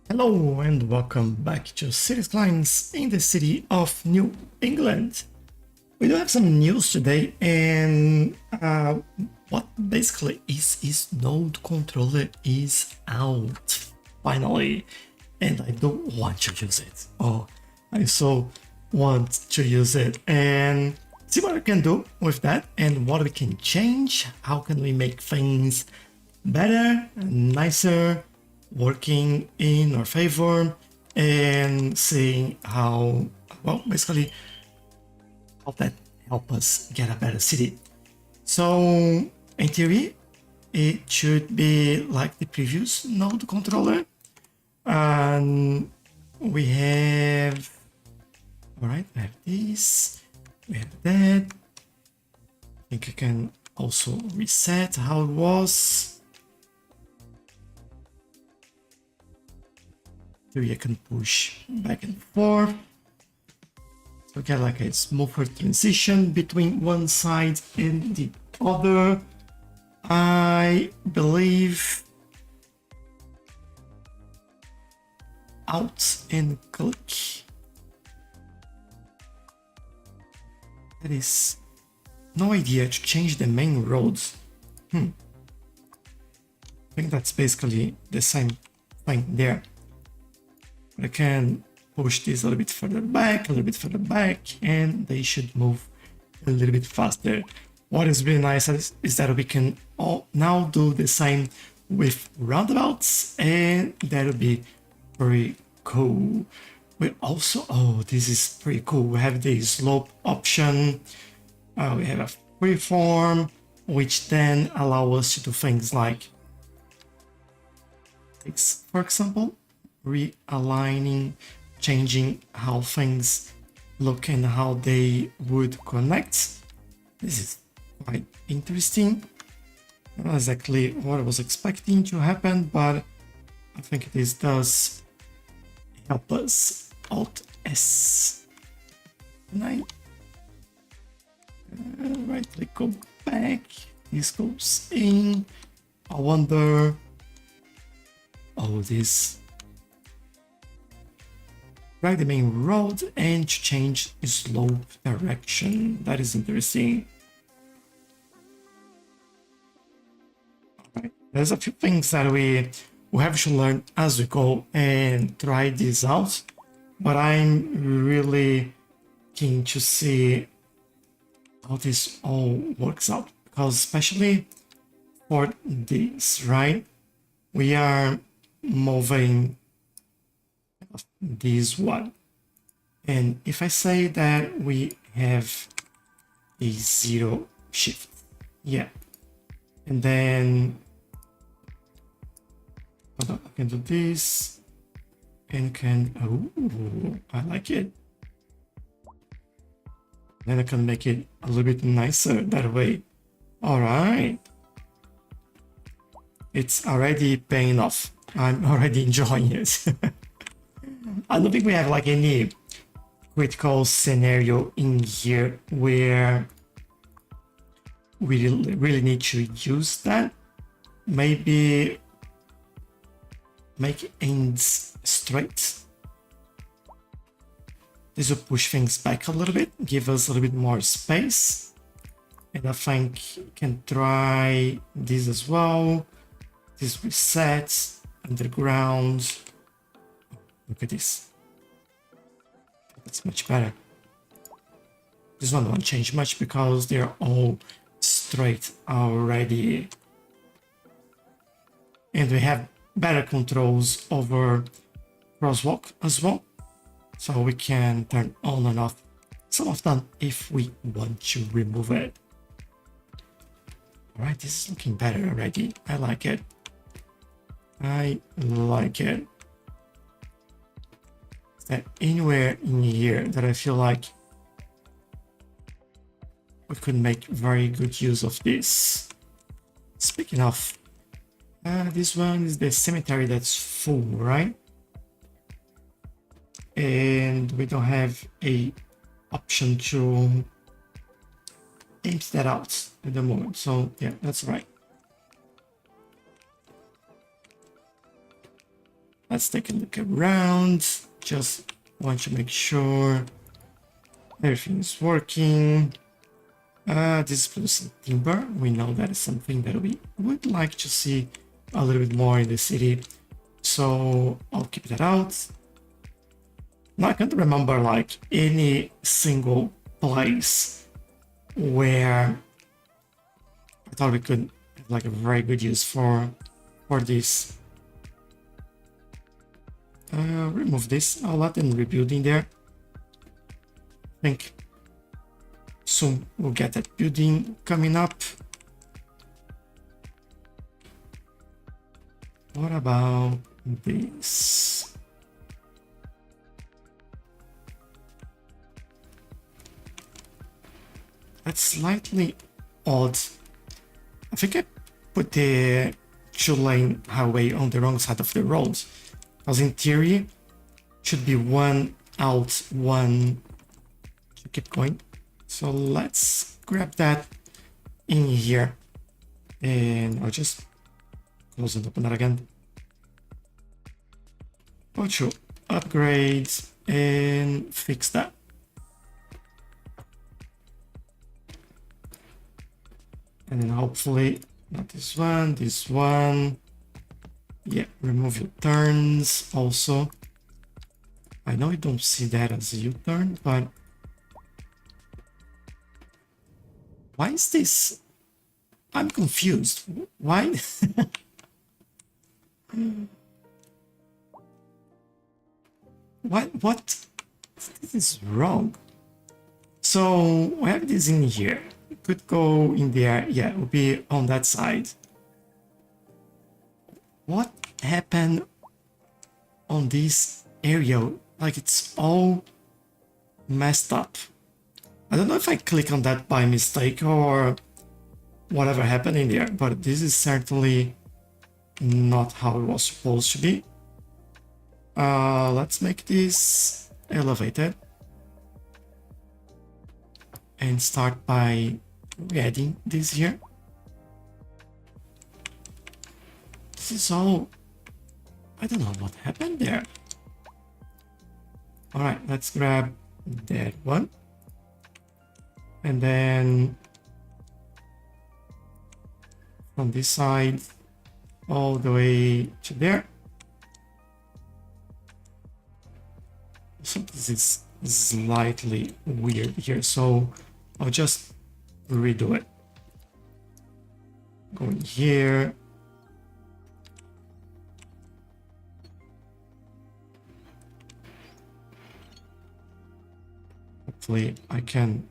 Hello and welcome back to Cities Skylines in the city of New England. We do have some news today, and what basically is node controller is out finally, and I don't want to use it. Oh, I so want to use it and see what we can do with that and what we can change. How can we make things better, nicer, working in our favor, and seeing how, well, basically how that help us get a better city. So in theory, it should be like the previous node controller. And we have, all right, we have this, we have that. I think I can also reset how it was. Here you can push back and forth. So get like a smoother transition between one side and the other. I believe out and click. That is no idea to change the main roads. I think that's basically the same thing there. I can push this a little bit further back, and they should move a little bit faster. What is really nice is that we can all now do the same with roundabouts, and that'll be pretty cool. We also, oh, this is pretty cool. We have the slope option. We have a freeform, which then allow us to do things like, for example, realigning, changing how things look and how they would connect. This is quite interesting. Not exactly what I was expecting to happen, but I think this does help us. Alt S. Right click, go back. This goes in. I wonder. Oh, this. Drag the main road and change slope direction. That is interesting. Alright, there's a few things that we have to learn as we go and try this out, but I'm really keen to see how this all works out, because especially for this, right? We are moving this one, and if I say that we have a 0 shift, yeah, and then I can do this and can, oh, I like it. Then I can make it a little bit nicer that way. All right, it's already paying off. I'm already enjoying it. I don't think we have like any critical scenario in here where we really need to use that. Maybe make ends straight. This will push things back a little bit, give us a little bit more space. And I think we can try this as well. This resets underground. Look at this. That's much better. This one won't change much because they're all straight already. And we have better controls over crosswalk as well. So we can turn on and off some of them if we want to remove it. Alright, this is looking better already. I like it. I like it. Is there anywhere in here that I feel like we could make very good use of this? Speaking of, this one is the cemetery that's full, right? And we don't have a option to empty that out at the moment. So yeah, that's right. Let's take a look around. Just want to make sure everything is working. This is producing timber. We know that is something that we would like to see a little bit more in the city. So I'll keep that out. Now I can't remember like any single place where I thought we could have like a very good use for this. Remove this. I'll let them rebuild in there. I think soon we'll get that building coming up. What about this? That's slightly odd. I think I put the 2-lane highway on the wrong side of the road. Because in theory, should be one out, one to keep going. So let's grab that in here. And I'll just close and open that again. Go to upgrade and fix that. And then hopefully, not this one. Yeah, remove your turns also. I know you don't see that as a U-turn, but why is this? I'm confused. Why? What? This is wrong. So we have this in here. It could go in there. Yeah, it will be on that side. What happened on this area? Like it's all messed up. I don't know if I click on that by mistake or whatever happened in there, but this is certainly not how it was supposed to be. Let's make this elevated and start by adding this here. This is all, I don't know what happened there. All right, let's grab that one. And then from this side all the way to there. So this is slightly weird here, so I'll just redo it. Going here. Hopefully I can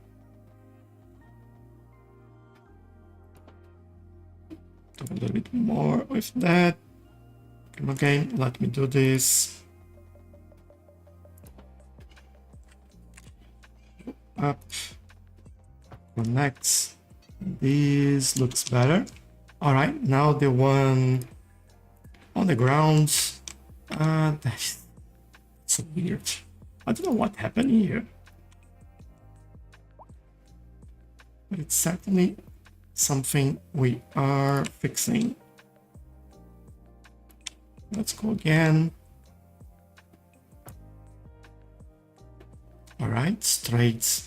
do a little bit more with that. Come again, let me do this. Up, connects. This looks better. All right, now the one on the ground. That's so weird. I don't know what happened here, but it's certainly something we are fixing. Let's go again. All right, straight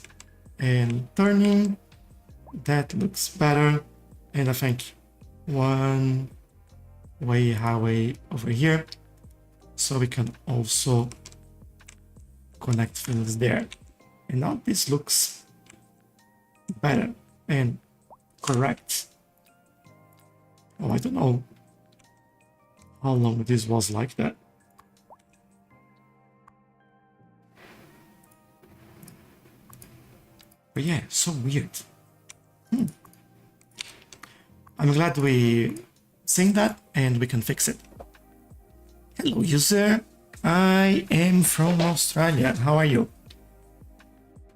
and turning. That looks better. And I think one way highway over here, so we can also connect things there. And now this looks better and correct. Oh, I don't know how long this was like that. But yeah, so weird. I'm glad we seen that and we can fix it. Hello user, I am from Australia. How are you?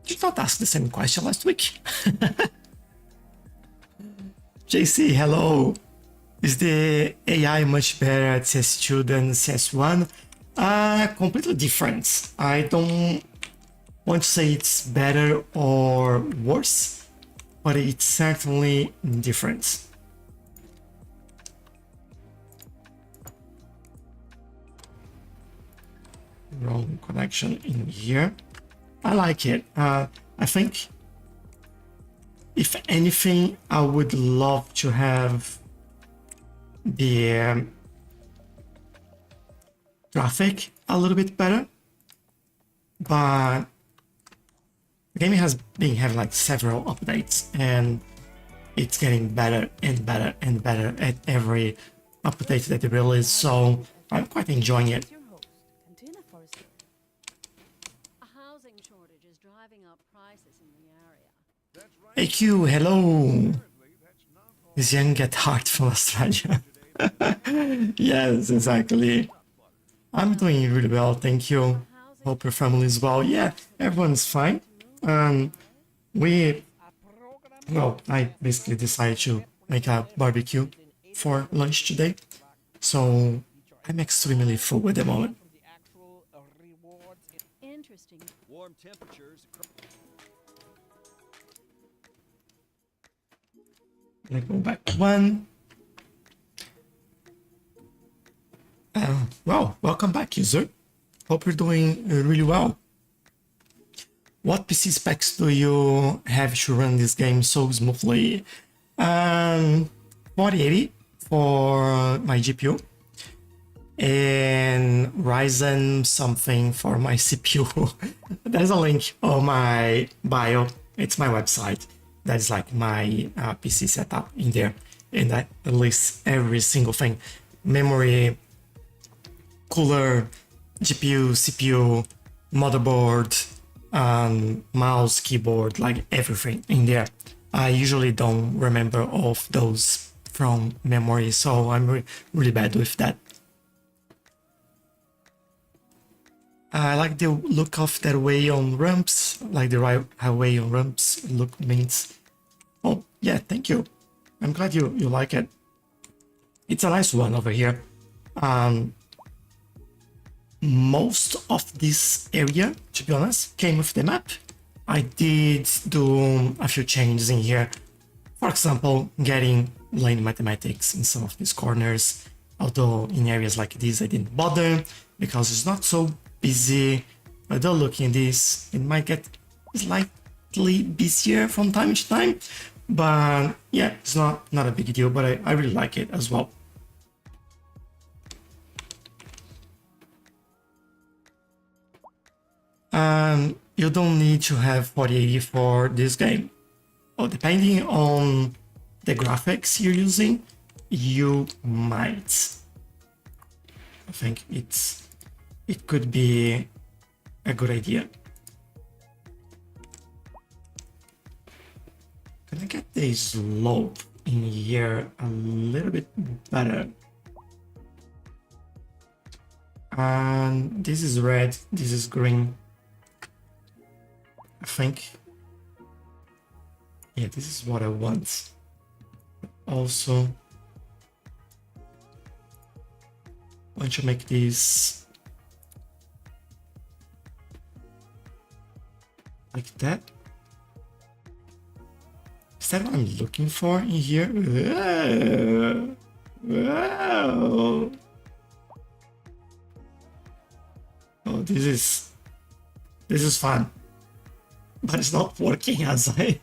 Did not ask the same question last week. JC, hello. Is the AI much better at CS2 than CS1? Completely different. I don't want to say it's better or worse, but it's certainly different. wrong connection in here. I like it. I think, if anything, I would love to have the graphic a little bit better, but the game has been having like several updates, and it's getting better and better and better at every update that they release, so I'm quite enjoying it. AQ, hello! Is young at heart from Australia? Yes, exactly. I'm doing really well, thank you. Hope your family is well. Yeah, everyone's fine. I basically decided to make a barbecue for lunch today, so I'm extremely full at the moment. Warm temperatures. Let's go back one. Well, welcome back, user. Hope you're doing really well. What PC specs do you have to run this game so smoothly? 4080 for my GPU and Ryzen something for my CPU. There's a link on my bio. It's my website. That's like my PC setup in there, and that lists every single thing: memory, cooler, GPU, CPU, motherboard, mouse, keyboard, like everything in there. I usually don't remember all of those from memory, so I'm really bad with that. I like the look of that way on ramps, like the right way on ramps look means. Oh, yeah, thank you. I'm glad you like it. It's a nice one over here. Most of this area, to be honest, came with the map. I did do a few changes in here. For example, getting lane mathematics in some of these corners. Although in areas like this I didn't bother because it's not so busy. But though looking at this, it might get slightly busier from time to time. But yeah, it's not a big deal, but I really like it as well. You don't need to have 4080 for this game. Well, depending on the graphics you're using, you might. I think it could be a good idea. Can I get the slope in here a little bit better? And this is red, this is green. I think, yeah, this is what I want. Also, I want to make this like that. Is that what I'm looking for in here? Whoa. Oh, this is fun. But it's not working as I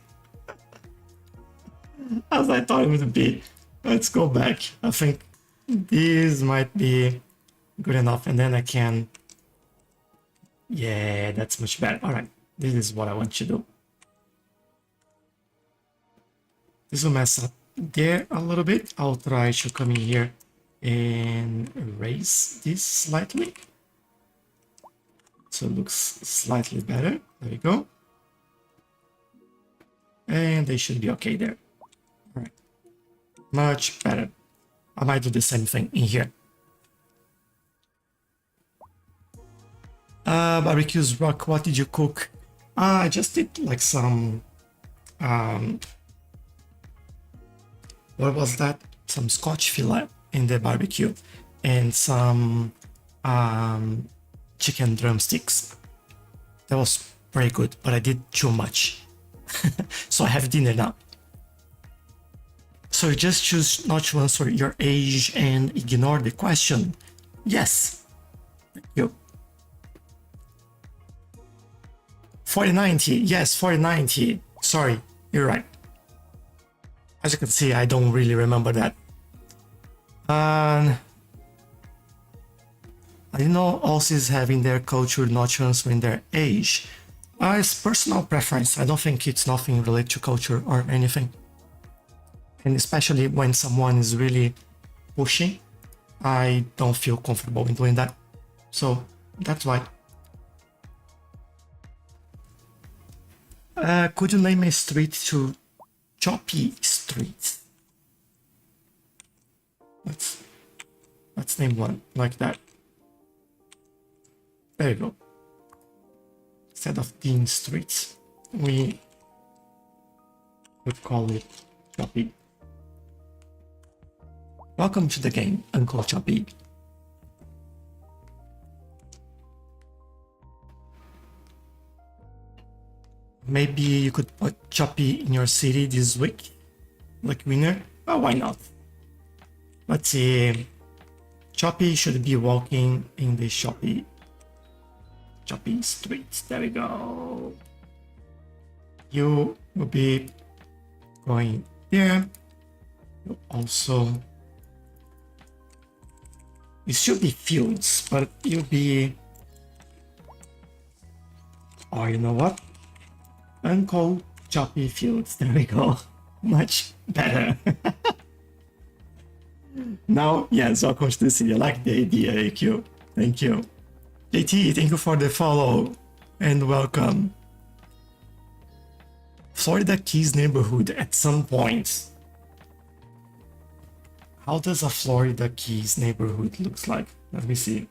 thought it would be. Let's go back. I think this might be good enough, and then I can. Yeah, that's much better. All right, this is what I want to do. This will mess up there a little bit. I'll try to come in here and raise this slightly, so it looks slightly better. There we go. And they should be okay there. All right, much better. I might do the same thing in here. Barbecues Rock, what did you cook? I just did like some, what was that? Some Scotch fillet in the barbecue and some chicken drumsticks. That was very good, but I did too much. So I have dinner now. So you just choose not to answer your age and ignore the question. Yes. Thank you. 4090, yes, 4090. Sorry, you're right. As you can see, I don't really remember that. I know Aussies having their culture not transferring their age. It's personal preference. I don't think it's nothing related to culture or anything. And especially when someone is really pushing, I don't feel comfortable in doing that. So that's why. Could you name a street to Choppy Street? Let's name one like that. There you go. Instead of Dean Street, we would call it Choppy. Welcome to the game, Uncle Choppy. Maybe you could put Choppy in your city this week, like winner. Oh, why not? Let's see. Choppy should be walking in the Choppy street. There we go. You will be going there. You also. It should be fields, but you'll be. Oh, you know what? Uncle Choppy Fields. There we go. Much better. Now, yes, welcome to the city. I like the idea, AQ. Thank you. JT, thank you for the follow and welcome. Florida Keys neighborhood at some point. How does a Florida Keys neighborhood looks like? Let me see.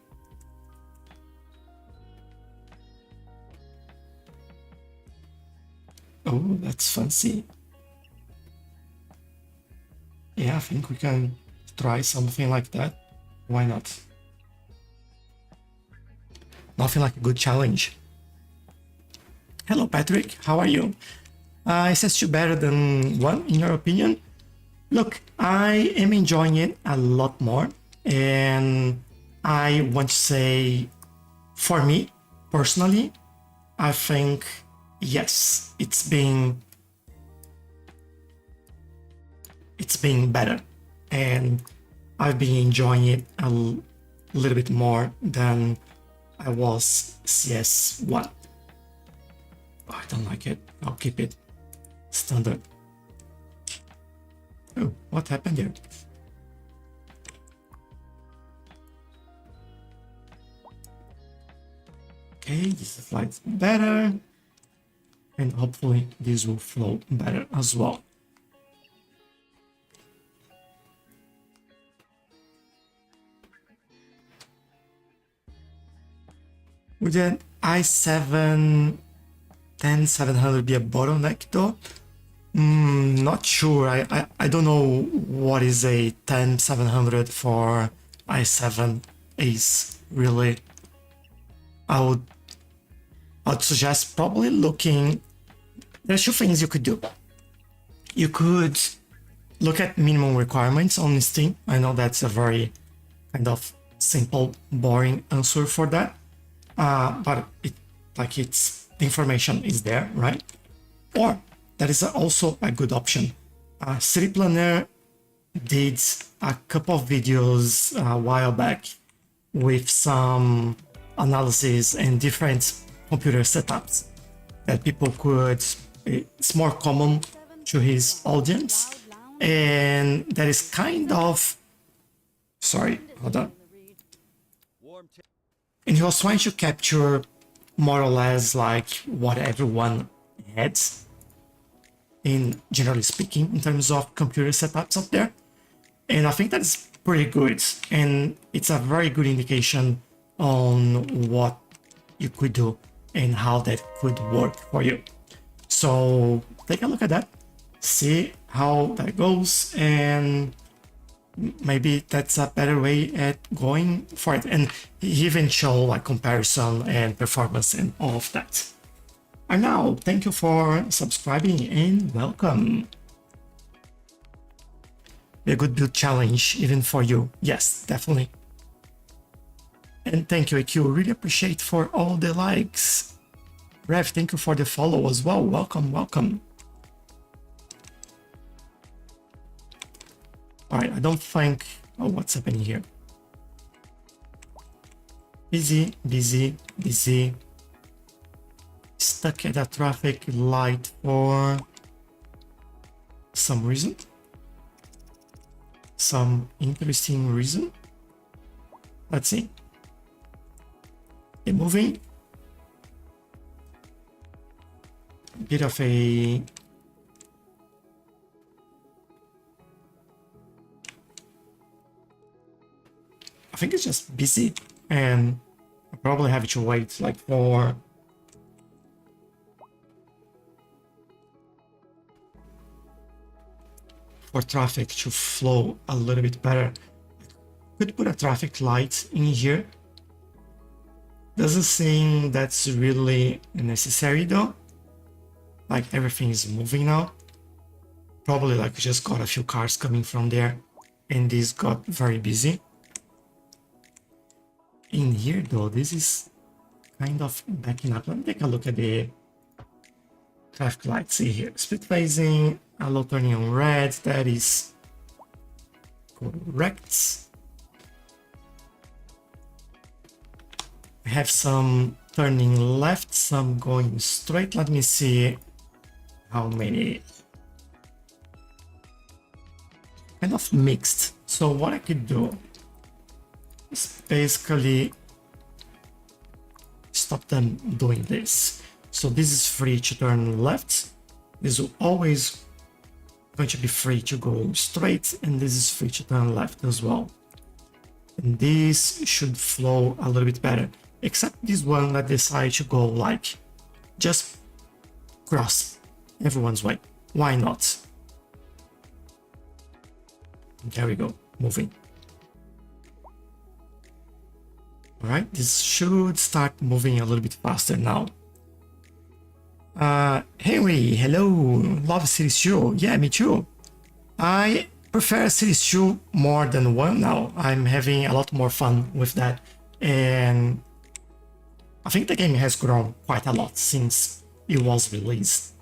Oh, that's fancy. Yeah, I think we can try something like that. Why not? Nothing like a good challenge. Hello, Patrick. How are you? Is S2 better than 1 in your opinion? Look, I am enjoying it a lot more. And I want to say, for me, personally, I think, yes, it's been better. And I've been enjoying it a little bit more than I was CS1. Oh, I don't like it. I'll keep it standard. Oh, what happened there? Okay, this is like better. And hopefully this will flow better as well. Would an i7 10700 be a bottleneck though? Not sure. I don't know what is a 10700 for i7 Ace really. I'd suggest probably looking. There's two things you could do. You could look at minimum requirements on Steam. I know that's a very kind of simple, boring answer for that. But the information is there, right? Or that is also a good option. City Planner did a couple of videos a while back with some analysis and different computer setups that people could. It's more common to his audience, and that is kind of. Sorry, hold on. And he was trying to capture more or less like what everyone had, in generally speaking, in terms of computer setups out there. And I think that's pretty good. And it's a very good indication on what you could do and how that could work for you. So take a look at that, see how that goes, and maybe that's a better way at going for it. And even show like comparison and performance and all of that. And now, thank you for subscribing and welcome. Be a good build challenge even for you. Yes, definitely. And thank you, AQ. Really appreciate for all the likes. Rev, thank you for the follow as well. Welcome, welcome. All right, I don't think... Oh, what's happening here? Busy, busy, busy. Stuck at a traffic light for some reason. Some interesting reason. Let's see. Okay, moving. Bit of a... I think it's just busy, and I probably have to wait like for traffic to flow a little bit better. Could put a traffic light in here. Doesn't seem that's really necessary though. Like everything is moving now. Probably like we just got a few cars coming from there and this got very busy. In here though, this is kind of backing up. Let me take a look at the traffic lights. See here, split phasing, allow turning on red, that is correct. I have some turning left, some going straight. Let me see how many. Kind of mixed. So what I could do is basically stop them doing this. So this is free to turn left. This will always going to be free to go straight, and this is free to turn left as well. And this should flow a little bit better, except this one that decided to go like just cross everyone's way. Why not? There we go, moving. All right, this should start moving a little bit faster now. Henry, hello, love Cities 2. Yeah, me too. I prefer Cities 2 more than 1 now. I'm having a lot more fun with that. And I think the game has grown quite a lot since it was released.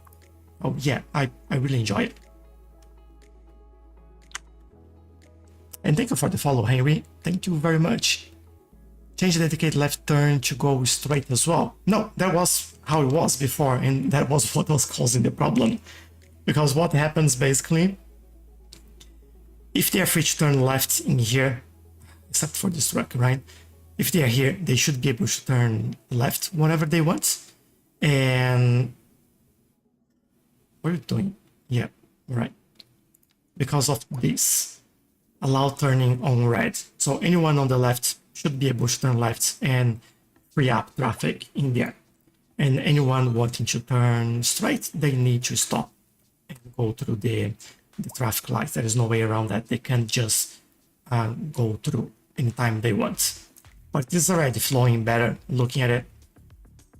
Oh yeah, I really enjoy it. And thank you for the follow, Henry. Thank you very much. Change the dedicated left turn to go straight as well. No, that was how it was before, and that was what was causing the problem. Because what happens basically, if they are free to turn left in here, except for this truck, right? If they are here, they should be able to turn left whenever they want. And what are you doing? Yeah, right. Because of this, allow turning on red. So anyone on the left should be able to turn left and free up traffic in there. And anyone wanting to turn straight, they need to stop and go through the traffic lights. There is no way around that. They can just go through anytime they want. But this is already flowing better. Looking at it,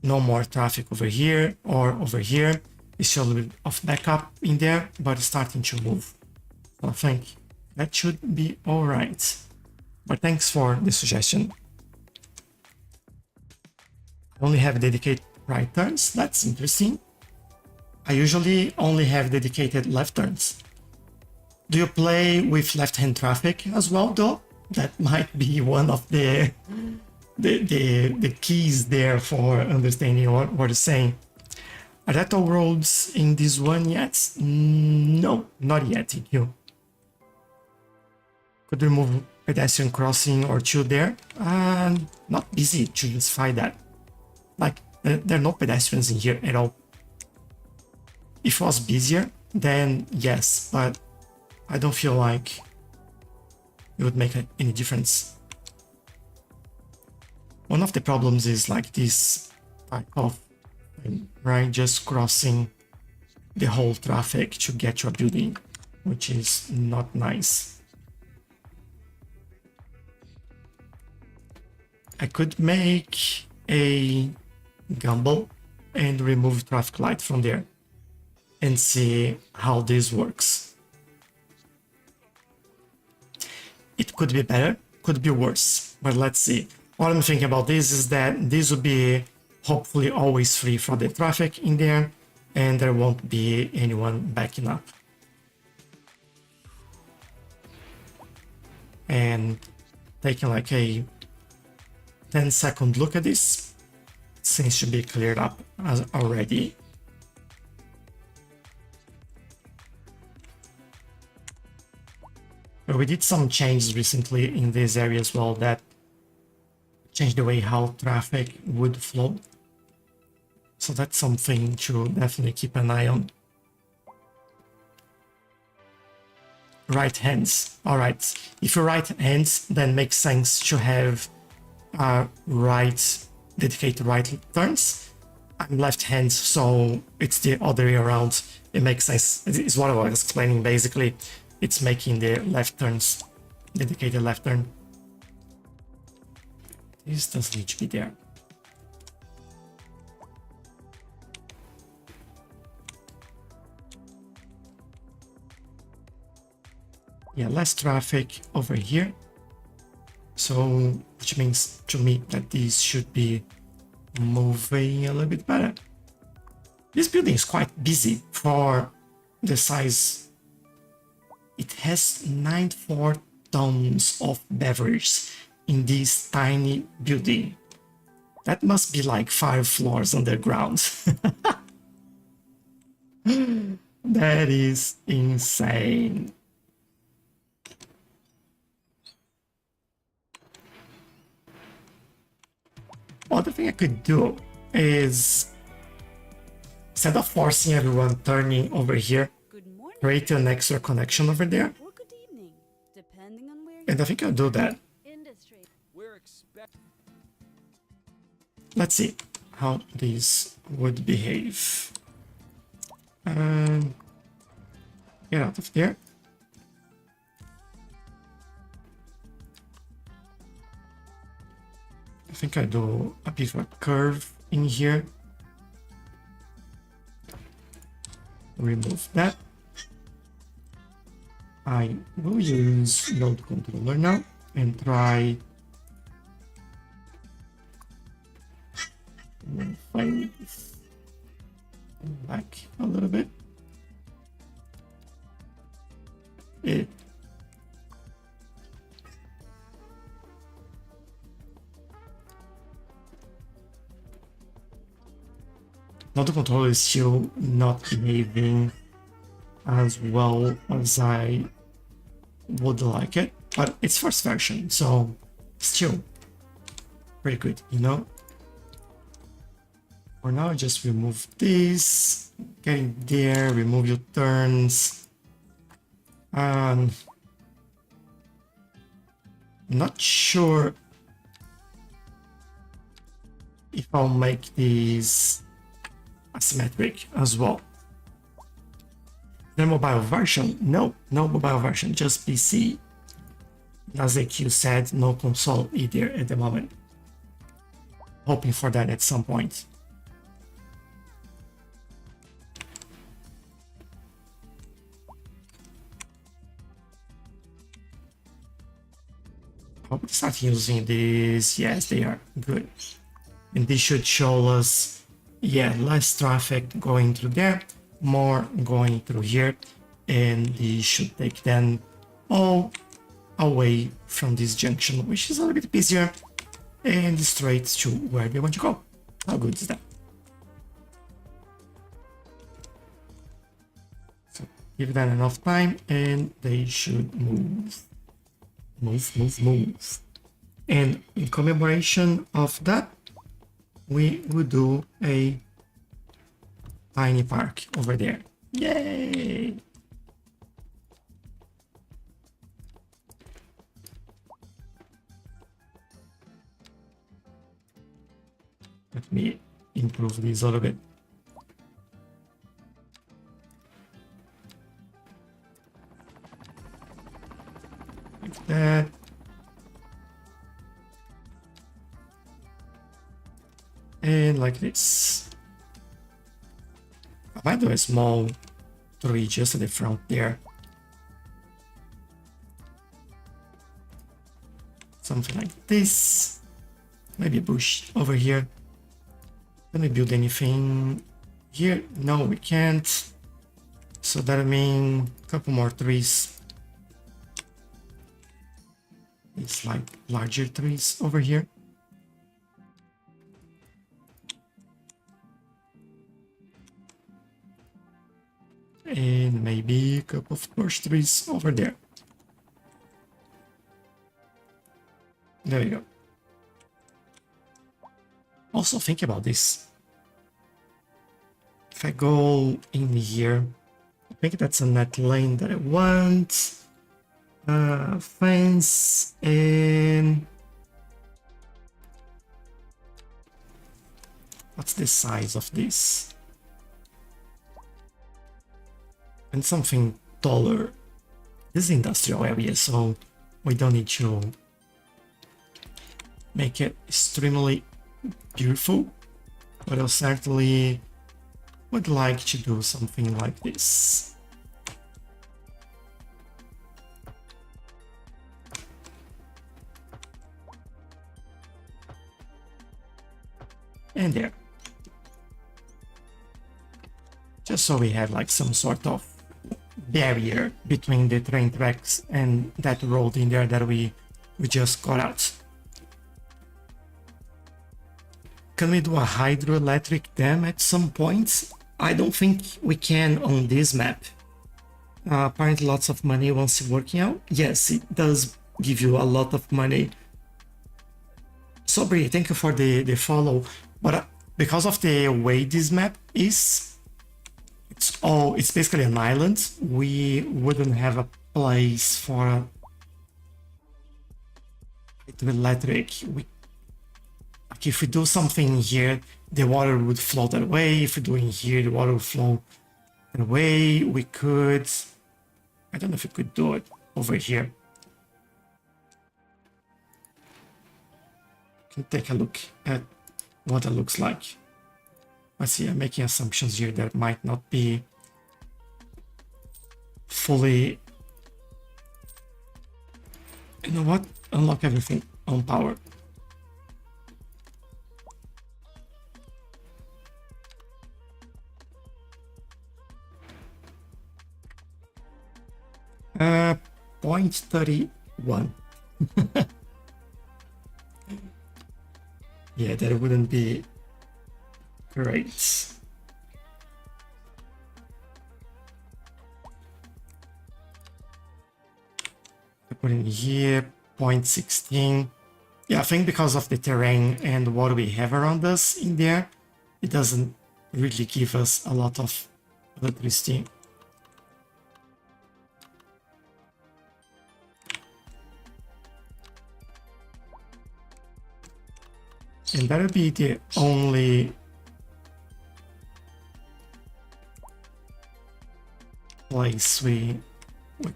no more traffic over here or over here. It's still a little bit of backup in there, but it's starting to move. So I think that should be all right. But thanks for the suggestion. I only have dedicated right turns. That's interesting. I usually only have dedicated left turns. Do you play with left-hand traffic as well, though? That might be one of the keys there for understanding what we're saying. Are there toll roads in this one yet? No, not yet. Thank you. Could remove pedestrian crossing or two there. Not easy to justify that. Like, there are no pedestrians in here at all. If it was busier, then yes, but I don't feel like it would make any difference. One of the problems is like this type of thing, right? Just crossing the whole traffic to get to a building, which is not nice. I could make a gamble and remove traffic light from there and see how this works. It could be better, could be worse, but let's see. What I'm thinking about this is that this would be hopefully always free from the traffic in there, and there won't be anyone backing up. And taking like a 10-second look at this, seems to be cleared up as already. But we did some changes recently in this area as well that changed the way how traffic would flow. So that's something to definitely keep an eye on. Right hands. Alright, if you're right hands, then makes sense to have dedicated right turns. I'm left hand, so it's the other way around. It makes sense. It's what I was explaining basically. It's making the left turns, dedicated left turn. This doesn't need to be there. Yeah, less traffic over here. So, which means to me that these should be moving a little bit better. This building is quite busy for the size. It has 94 tons of beverage in this tiny building. That must be like 5 floors underground. That is insane. Other thing I could do is, instead of forcing everyone turning over here, create an extra connection over there. Or good evening, depending on where And I think I'll do that. industry. Let's see how these would behave. Get out of there. I think I do a bit of a curve in here. Remove that. I will use node controller now and try find this back a little bit. Node controller is still not behaving as well as I would like it, but it's first version, so still pretty good, you know. For now, just remove this, getting there, remove your turns. Not sure if I'll make these asymmetric as well. The mobile version? No mobile version, just PC. As AQ said, no console either at the moment. Hoping for that at some point. Hope we start using these. Yes, they are good. And this should show us, yeah, less traffic going through there, more going through here, and these should take them all away from this junction, which is a little bit easier, and straight to where they want to go. How good is that? So give them enough time and they should move. Move. And in commemoration of that, we will do a tiny park over there. Yay! Let me improve this a little bit. Like that. And like this. I might do a small tree just at the front there. Something like this. Maybe a bush over here. Can we build anything here? No, we can't. So that means a couple more trees. It's like larger trees over here. And maybe a couple of birch trees over there. There you go. Also think about this. If I go in here, I think that's a net lane that I want. Fence and what's the size of this? And something taller. This is industrial area, so we don't need to make it extremely beautiful, but I certainly would like to do something like this. And there. Just so we have like some sort of barrier between the train tracks and that road in there that we just got out. Can we do a hydroelectric dam at some point? I don't think we can on this map. Apparently lots of money once you're working out. Yes, it does give you a lot of money. Sobri, thank you for the follow. But because of the way this map is, it's basically an island. We wouldn't have a place for hydroelectric. Like if we do something here, the water would flow that way. If we do in here, the water would flow that way. We could, I don't know if we could do it over here. Can take a look at what it looks like. I see I'm making assumptions here that might not be fully. You know what? Unlock everything on power. Uh, 0.31. Yeah, that wouldn't be great. I put in here 0.16. Yeah, I think because of the terrain and what we have around us in there, it doesn't really give us a lot of electricity. And that'll be the only place we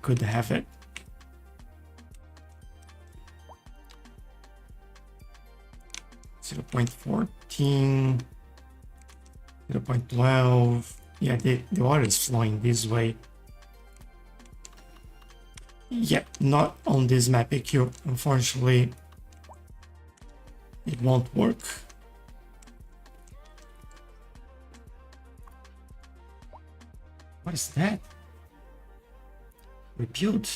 could have it. Zero 0.14, 0.12. Yeah, the water is flowing this way. Yeah, not on this map EQ, unfortunately. It won't work. What is that? Rebuild.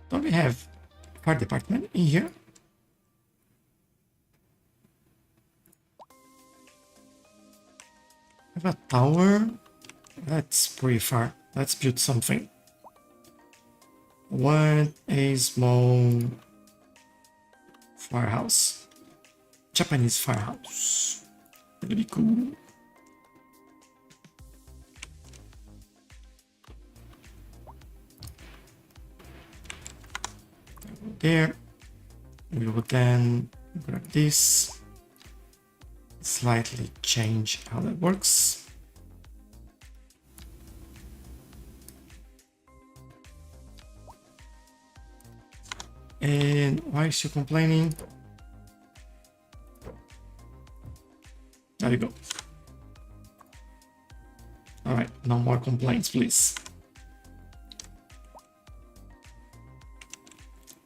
Don't we have fire department in here? Have a tower? That's pretty far. Let's build something. What a small firehouse. Japanese firehouse. That'd be cool. There. We will then grab this. Slightly change how that works. And why is she complaining? There you go. All right, no more complaints, please.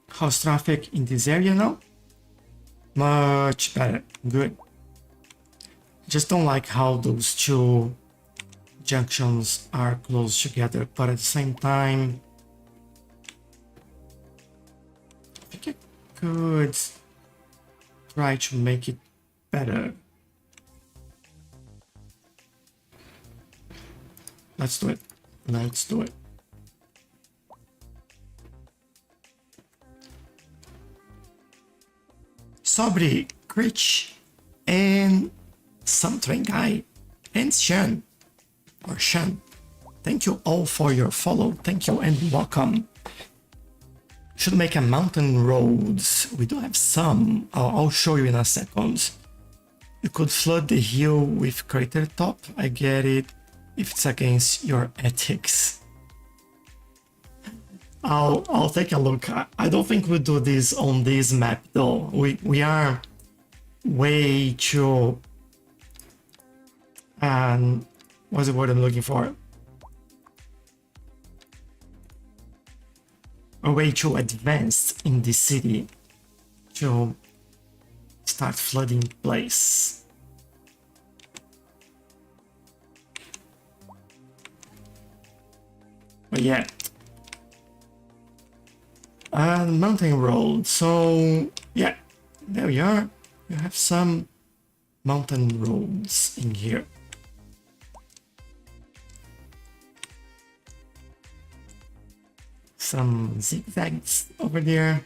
How's traffic in this area now? Much better. Good. Just don't like how those two junctions are close together, but at the same time, I think I could try to make it better. Let's do it. Let's do it. Sobri, Critch, and some train guy, and Shan, or Shan. Thank you all for your follow. Thank you and welcome. Should make a mountain road. We do have some. I'll show you in a second. You could flood the hill with crater top. I get it. If it's against your ethics. I'll take a look. I don't think we'll do this on this map though. We are way too what's the word I'm looking for? We're way too advanced in this city to start flooding place. But yeah. Mountain road. So yeah, there we are. You have some mountain roads in here. Some zigzags over there.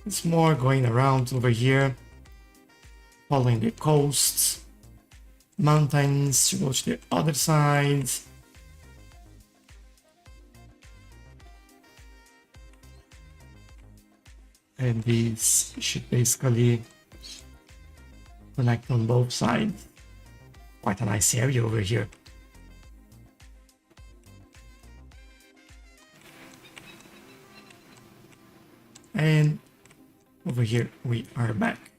It's more going around over here, following the coast. Mountains to go to the other side. And these should basically connect on both sides. Quite a nice area over here. And over here we are back.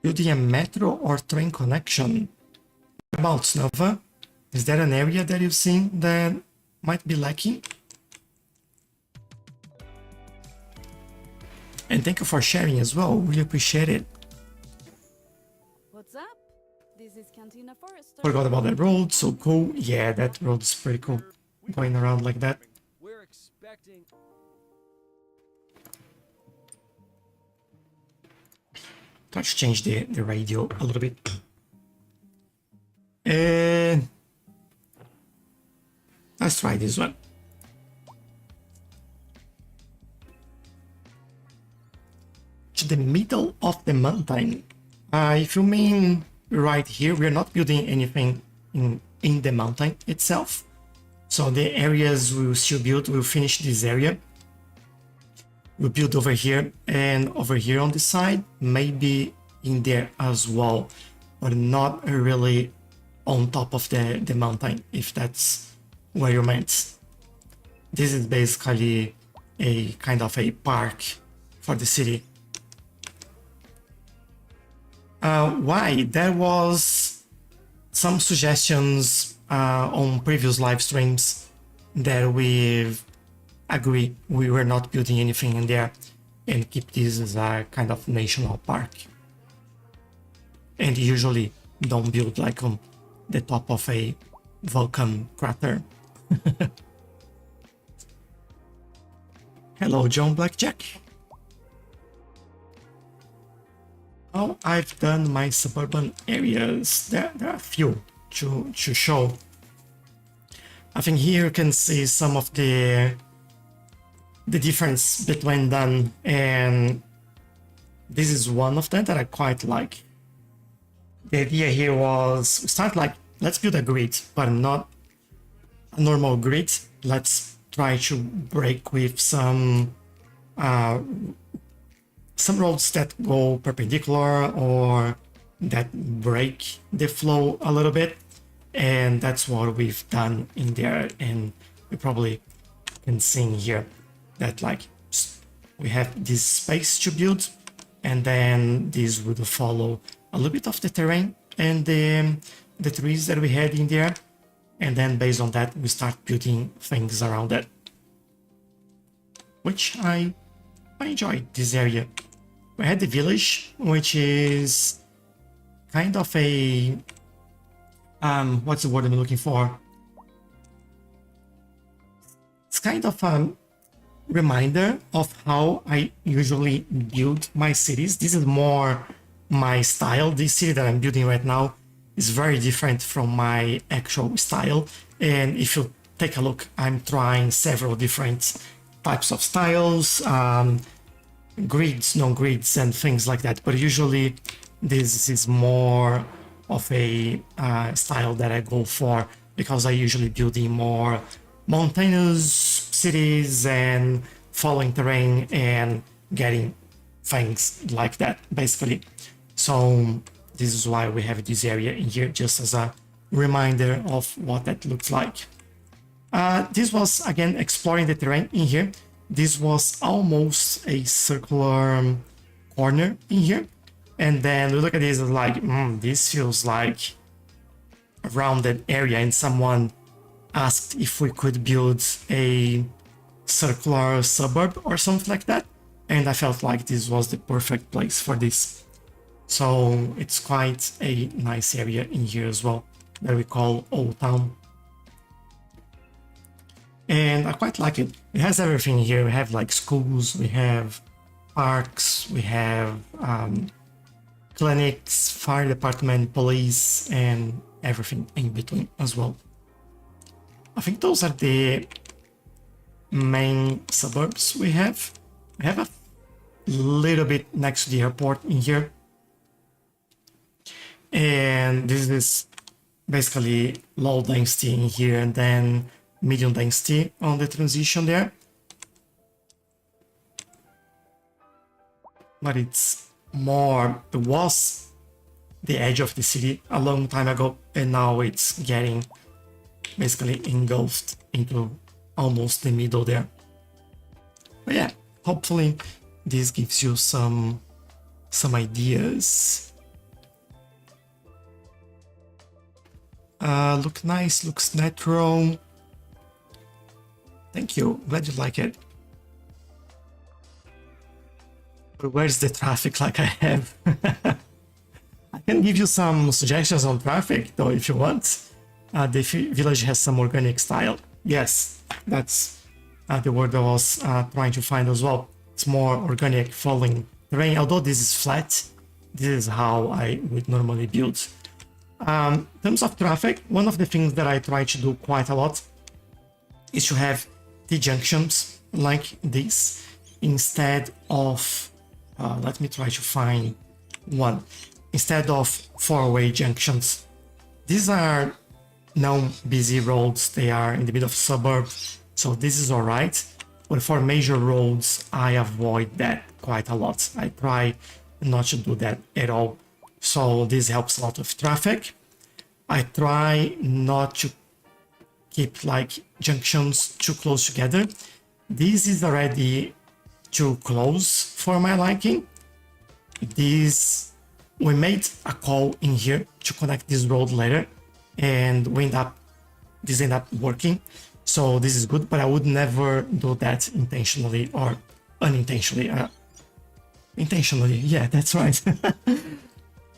Building a metro or train connection. About Nova, is there an area that you've seen that might be lacking? And thank you for sharing as well, really appreciate it. What's up? This is Cantina Forest. Forgot about that road, so cool. Yeah, that road is pretty cool, going around like that. We're expecting. Let's change the radio a little bit. And let's try this one. To the middle of the mountain. If you mean right here, we're not building anything in the mountain itself. So the areas we'll still build, we'll finish this area. We'll build over here and over here on the side, maybe in there as well, but not really on top of the mountain, if that's what you meant. This is basically a kind of a park for the city. Why? There was some suggestions on previous live streams that we've agreed we were not building anything in there and keep this as a kind of national park. And usually don't build like on the top of a volcano crater. Hello, John Blackjack. How I've done my suburban areas. There are a few to show. I think here you can see some of the difference between them, and this is one of them that I quite like. The idea here was start like, let's build a grid, but not a normal grid. Let's try to break with some roads that go perpendicular or that break the flow a little bit. And that's what we've done in there. And we probably can see in here that like we have this space to build, and then this would follow a little bit of the terrain and the trees that we had in there. And then based on that, we start building things around it, which I enjoy this area. We had the village, which is kind of a, what's the word I'm looking for? It's kind of a reminder of how I usually build my cities. This is more my style. This city that I'm building right now is very different from my actual style. And if you take a look, I'm trying several different types of styles, grids, non-grids, and things like that. But usually this is more of a style that I go for because I usually build in more mountainous cities and following terrain and getting things like that, basically. So this is why we have this area in here, just as a reminder of what that looks like. This was, again, exploring the terrain in here. This was almost a circular corner in here. And then we look at this and like, this feels like a rounded area. And someone asked if we could build a circular suburb or something like that. And I felt like this was the perfect place for this. So it's quite a nice area in here as well that we call Old Town. And I quite like it. It has everything here. We have like schools, we have parks, we have clinics, fire department, police, and everything in between as well. I think those are the main suburbs we have. We have a little bit next to the airport in here. And this is basically low density in here and then medium density on the transition there. But it's more, it was the edge of the city a long time ago, and now it's getting basically engulfed into almost the middle there. But yeah, hopefully this gives you some ideas. Look nice, looks natural. Thank you, glad you like it. But where's the traffic like I have? I can give you some suggestions on traffic though if you want. The village has some organic style. Yes, that's the word I was trying to find as well. It's more organic following terrain. Although this is flat, this is how I would normally build. In terms of traffic, one of the things that I try to do quite a lot is to have T-junctions like this instead of, let me try to find one, instead of four-way junctions. These are non-busy roads, they are in the middle of suburb, so this is alright. But for major roads, I avoid that quite a lot. I try not to do that at all. So this helps a lot with traffic. I try not to keep like junctions too close together. This is already too close for my liking. We made a call in here to connect this road later, and this ended up working. So this is good, but I would never do that intentionally or unintentionally. Intentionally, yeah, that's right.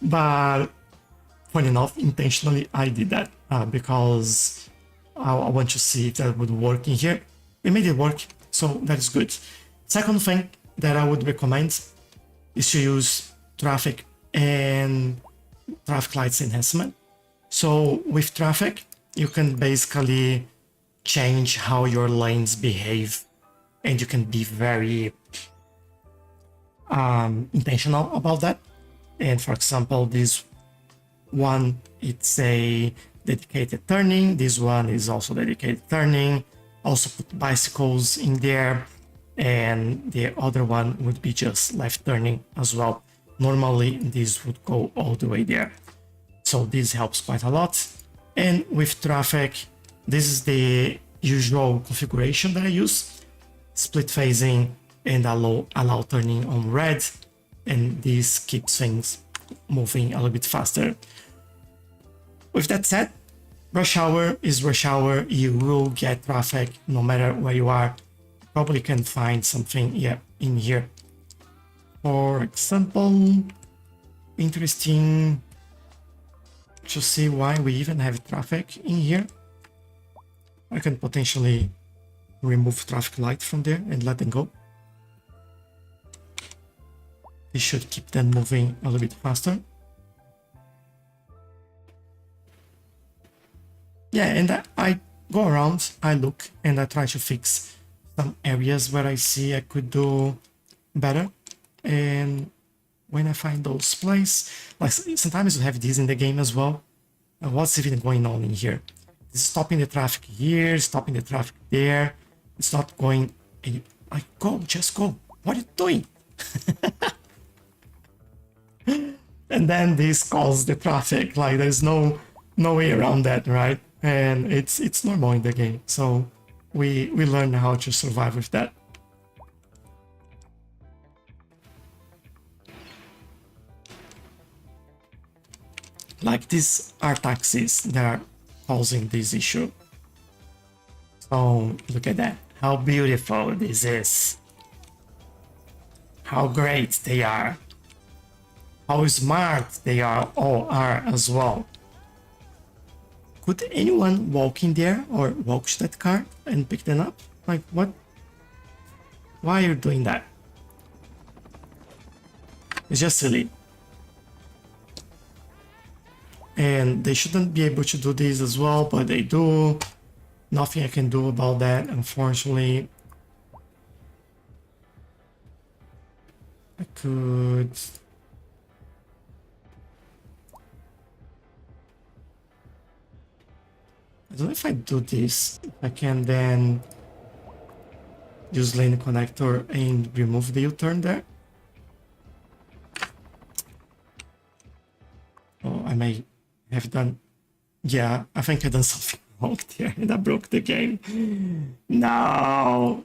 But funny enough, intentionally I did that because I want to see if that would work in here. It made it work, so that is good. Second thing that I would recommend is to use traffic and traffic lights enhancement. So with traffic, you can basically change how your lanes behave, and you can be very intentional about that. And for example, this one, it's a dedicated turning. This one is also dedicated turning. Also put bicycles in there, and the other one would be just left turning as well. Normally this would go all the way there, so this helps quite a lot. And with traffic, this is the usual configuration that I use: split phasing and allow turning on red, and this keeps things moving a little bit faster. With that said, Rush hour is rush hour. You will get traffic no matter where you are. Probably can find something, yeah, in here. For example, interesting to see why we even have traffic in here. I can potentially remove traffic light from there and let them go. This should keep them moving a little bit faster. Yeah, and I go around, I look, and I try to fix some areas where I see I could do better. And when I find those places, like sometimes you have this in the game as well. What's even going on in here? It's stopping the traffic here, stopping the traffic there. It's not going. Like, go, just go. What are you doing? And then this causes the traffic. Like, there's no way around that, right? And it's normal in the game. So we learn how to survive with that. Like, these are taxis that are causing this issue. So look at that. How beautiful this is. How great they are. How smart they all are as well. Could anyone walk in there or walk to that car and pick them up? Like, what? Why are you doing that? It's just silly. And they shouldn't be able to do this as well, but they do. Nothing I can do about that, unfortunately. I could... I don't know if I do this, I can then use lane connector and remove the U-turn there. Oh, I may have done... Yeah, I think I done something wrong there and I broke the game. No!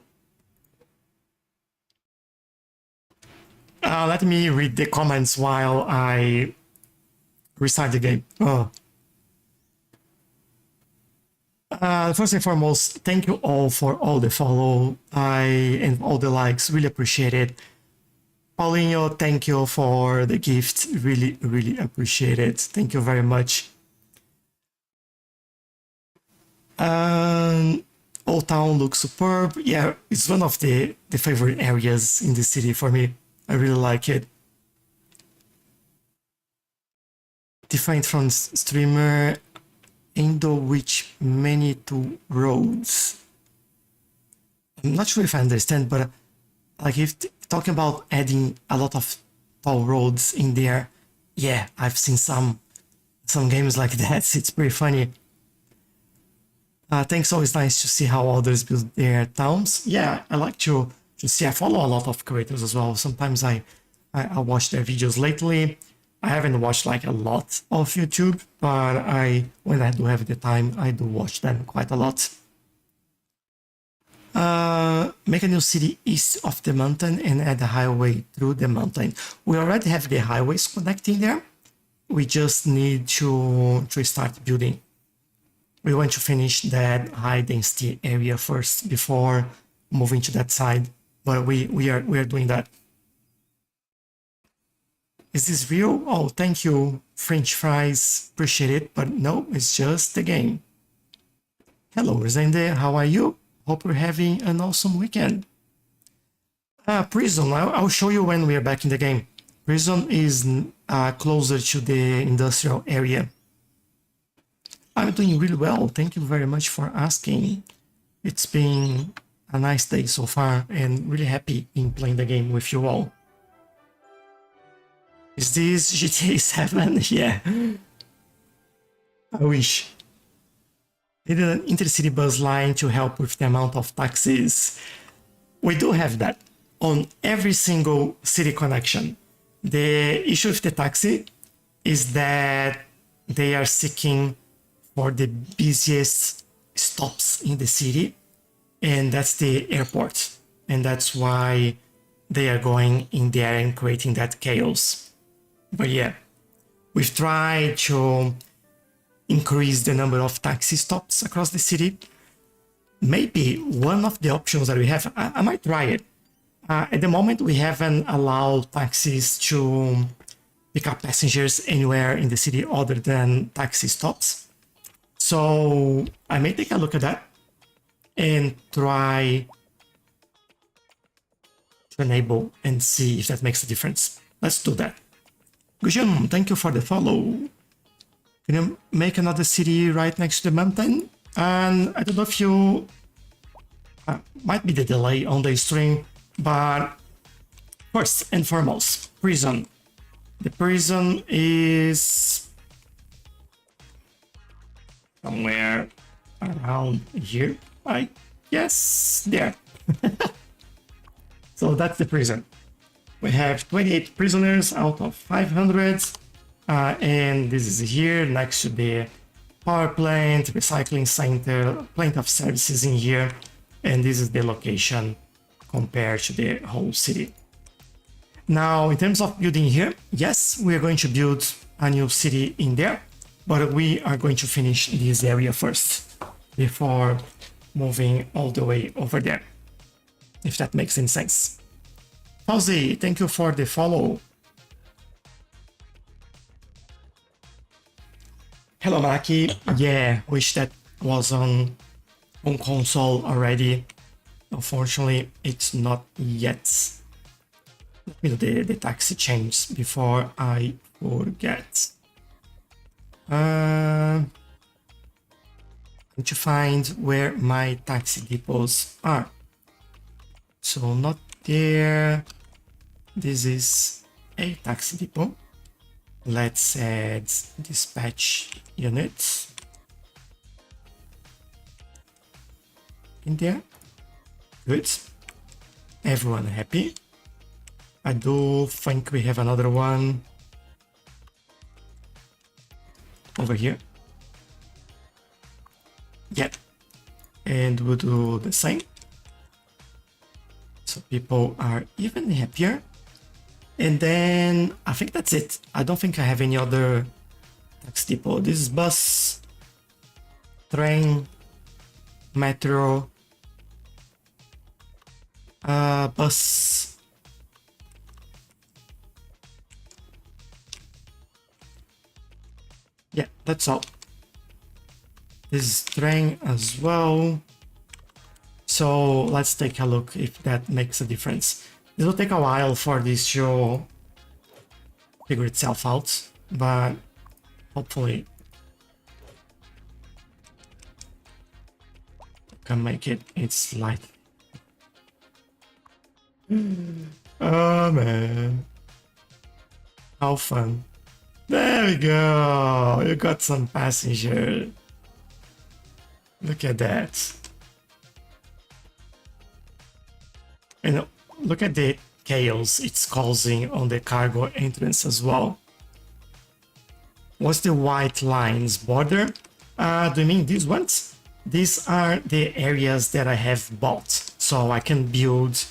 Let me read the comments while I restart the game. Oh. First and foremost, thank you all for all the follow and all the likes. Really appreciate it. Paulinho, thank you for the gift. Really, really appreciate it. Thank you very much. Old Town looks superb. Yeah, it's one of the favorite areas in the city for me. I really like it. Different from streamer, Endo which many two roads. I'm not sure if I understand, but like if talking about adding a lot of toll roads in there, yeah, I've seen some games like that. It's pretty funny. Thanks, always nice to see how others build their towns. Yeah, I like to see. I follow a lot of creators as well. Sometimes I watch their videos lately. I haven't watched like a lot of YouTube, but when I do have the time, I do watch them quite a lot. Make a new city east of the mountain and add a highway through the mountain. We already have the highways connecting there. We just need to start building. We want to finish that high density area first before moving to that side, but we are doing that. Is this real? Oh, thank you, French fries. Appreciate it, but no, it's just the game. Hello, Resende, how are you? Hope you're having an awesome weekend. Prison, I'll show you when we are back in the game. Prison is closer to the industrial area. I'm doing really well. Thank you very much for asking. It's been a nice day so far and really happy in playing the game with you all. Is this GTA 7? Yeah. I wish. Needed an intercity bus line to help with the amount of taxis. We do have that on every single city connection. The issue with the taxi is that they are seeking for the busiest stops in the city, and that's the airport. And that's why they are going in there and creating that chaos. But yeah, we've tried to increase the number of taxi stops across the city. Maybe one of the options that we have, I might try it. At the moment, we haven't allowed taxis to pick up passengers anywhere in the city other than taxi stops. So I may take a look at that and try to enable and see if that makes a difference. Let's do that. Gujan, thank you for the follow. Can you make another city right next to the mountain? And I don't know if you... might be the delay on the stream, but first and foremost, prison. The prison is somewhere around here, I guess. There. So that's the prison. We have 28 prisoners out of 500. And this is here next to the power plant, recycling center, plenty of services in here. And this is the location compared to the whole city. Now, in terms of building here, yes, we are going to build a new city in there, but we are going to finish this area first before moving all the way over there, if that makes any sense. Fauzi, thank you for the follow. Hello, Maki. Yeah, wish that was on console already. Unfortunately, it's not yet. Let me do the taxi change before I forget. I need to find where my taxi depots are. So not there. This is a taxi depot. Let's add dispatch units in there. Good. Everyone happy. I do think we have another one over here. Yep. And we'll do the same. So people are even happier. And then I think that's it. I don't think I have any other taxi depot. This is bus, train, metro, bus. Yeah, that's all. This is train as well. So let's take a look if that makes a difference. It will take a while for this to figure itself out, but hopefully I can make it. It's light. Oh man, how fun. There we go. You got some passenger. Look at that. And look at the chaos it's causing on the cargo entrance as well. What's the white lines border? Do you mean these ones? These are the areas that I have bought. So I can build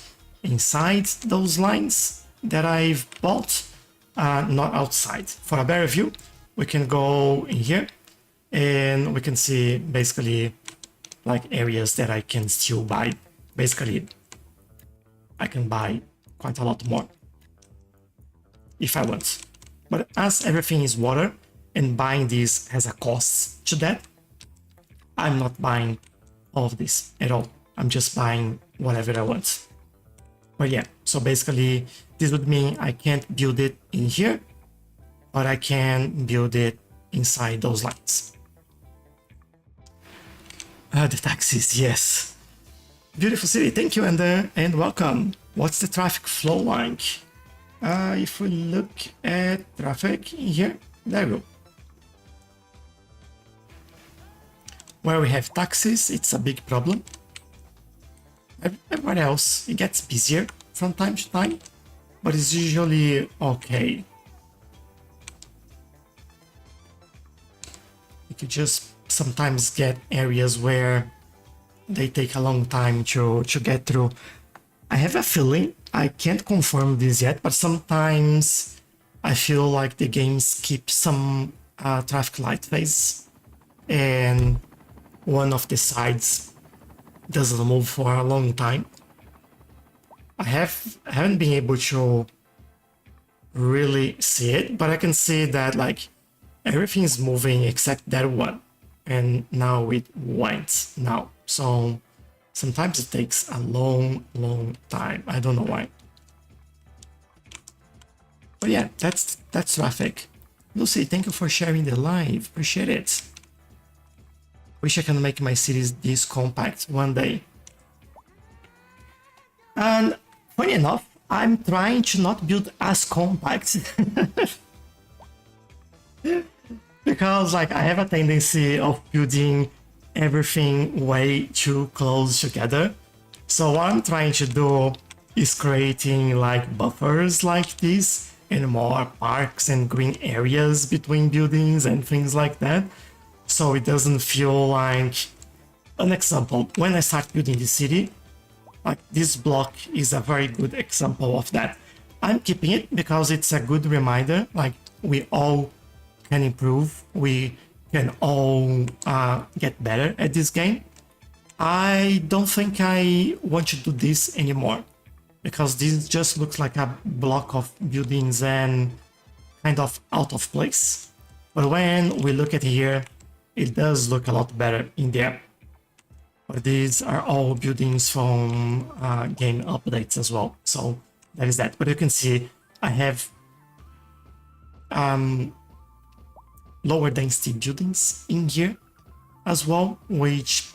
inside those lines that I've bought. Not outside. For a better view, we can go in here and we can see basically like areas that I can still buy. Basically, I can buy quite a lot more if I want. But as everything is water and buying this has a cost to that, I'm not buying all of this at all. I'm just buying whatever I want. But yeah, so basically this would mean I can't build it in here, but I can build it inside those lines. The taxis, yes. Beautiful city, thank you and welcome. What's the traffic flow like? If we look at traffic in here, there we go. Where we have taxis, it's a big problem. Everywhere else, it gets busier from time to time, but it's usually okay. You could just sometimes get areas where they take a long time to get through. I have a feeling, I can't confirm this yet, but sometimes I feel like the game skips some traffic light phase and one of the sides doesn't move for a long time. I haven't been able to really see it, but I can see that like everything is moving except that one, and now it went now. So sometimes it takes a long time. I don't know why. But yeah, that's traffic. Lucy, thank you for sharing the live. Appreciate it. Wish I can make my cities this compact one day. And funny enough, I'm trying to not build as compact. Because like I have a tendency of building everything way too close together. So what I'm trying to do is creating like buffers like this and more parks and green areas between buildings and things like that. So it doesn't feel like an example. When I start building the city, like this block is a very good example of that. I'm keeping it because it's a good reminder, like we all can improve, we can all get better at this game. I don't think I want to do this anymore because this just looks like a block of buildings and kind of out of place. But when we look at here, it does look a lot better in there. But these are all buildings from game updates as well. So that is that. But you can see I have lower density buildings in here as well, which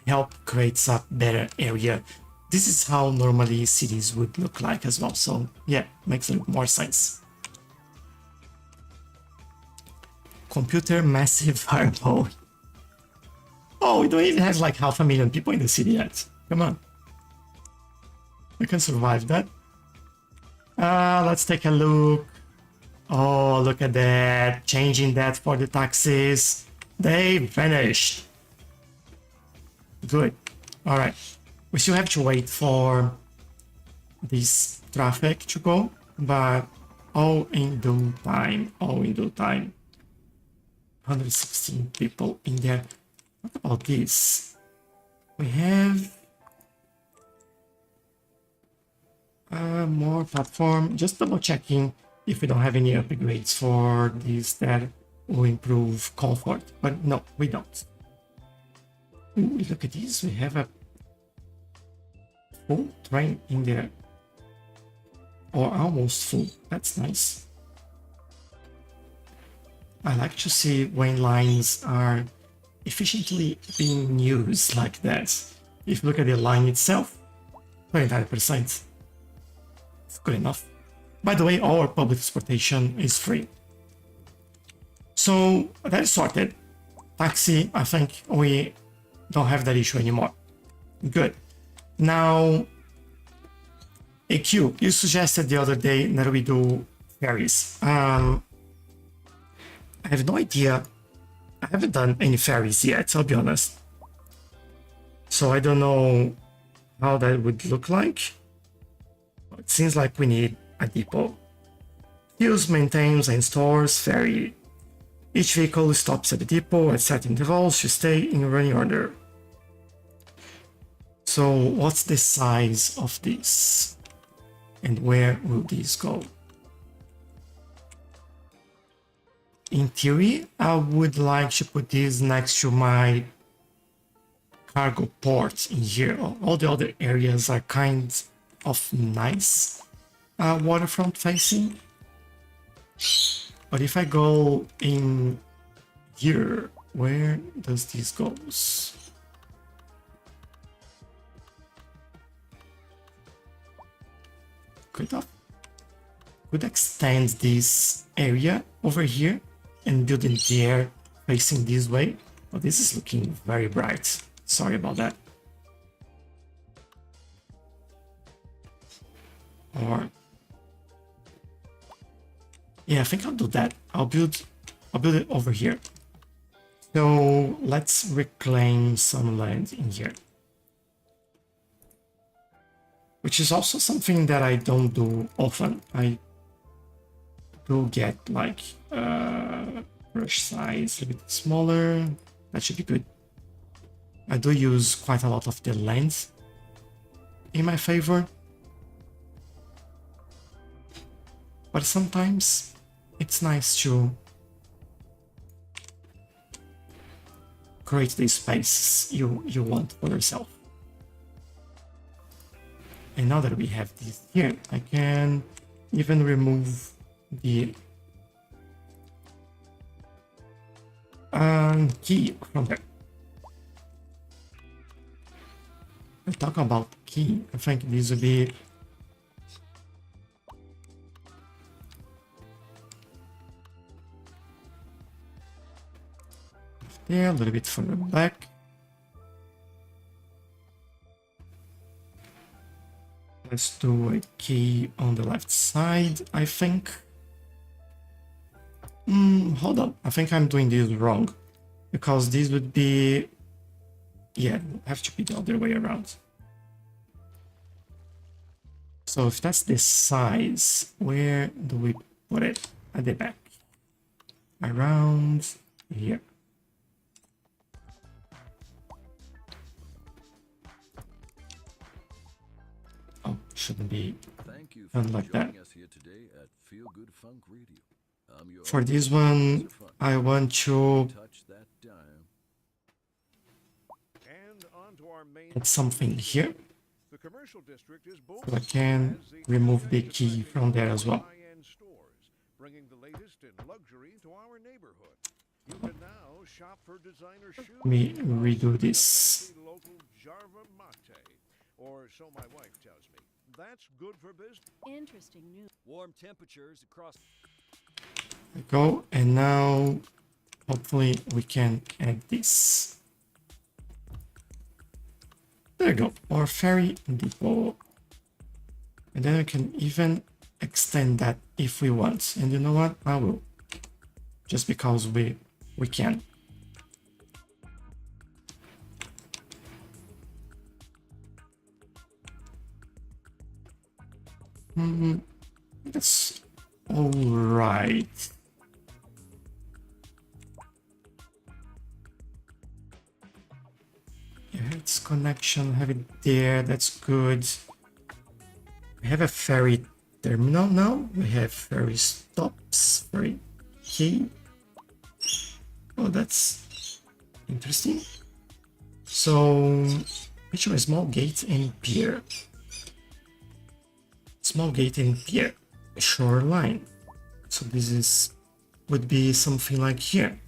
help create a better area. This is how normally cities would look like as well. So yeah, makes a little more sense. Computer massive fireball. Oh, we don't even have like 500,000 people in the city yet. Come on. We can survive that. Let's take a look. Oh, look at that. Changing that for the taxis. They vanished. Good. All right. We still have to wait for this traffic to go, but all in due time. All in due time. 116 people in there. What about this? We have more platform. Just double checking if we don't have any upgrades for this that will improve comfort. But no, we don't. Ooh, look at this. We have a full train in there. Or almost full. That's nice. I like to see when lines are efficiently being used like that. If you look at the line itself, 29%. It's good enough. By the way, our public transportation is free. So that is sorted. Taxi, I think we don't have that issue anymore. Good. Now, AQ, you suggested the other day that we do ferries. I have no idea. I haven't done any ferries yet, I'll be honest. So I don't know how that would look like. It seems like we need a depot. Fuels, maintains, and stores ferry. Each vehicle stops at the depot at set intervals to stay in running order. So what's the size of this? And where will this go? In theory, I would like to put this next to my cargo port in here. All the other areas are kind of nice waterfront facing. But if I go in here, where does this goes? Could extend this area over here and build in there facing this way. Oh, this is looking very bright. Sorry about that. Or yeah, I think I'll do that. I'll build it over here. So let's reclaim some land in here. Which is also something that I don't do often. I do get like brush size a bit smaller. That should be good. I do use quite a lot of the land in my favor. But sometimes it's nice to create the space you want for yourself. And now that we have this here, I can even remove the key from there. I talk about key. I think this would be there, a little bit further back. Let's do a key on the left side, I think. Hold on, I think I'm doing this wrong. Because this would be... yeah, have to be the other way around. So if that's the size, where do we put it? At the back. Around here. Oh, shouldn't be done like that. For this one, I want to add something here. So I can remove the key from there as well. Let me redo this. Or so my wife tells me. That's good for business. Interesting news. Warm temperatures across. There we go, and now hopefully we can add this. There we go, our ferry depot. And then we can even extend that if we want. And you know what? I will. Just because we can. That's all right. Yeah, it's connection, have it there, that's good. We have a ferry terminal now. We have ferry stops, ferry key. Oh, that's interesting. So, picture a small gate and pier. Small gate and pier, shoreline. So this would be something like here.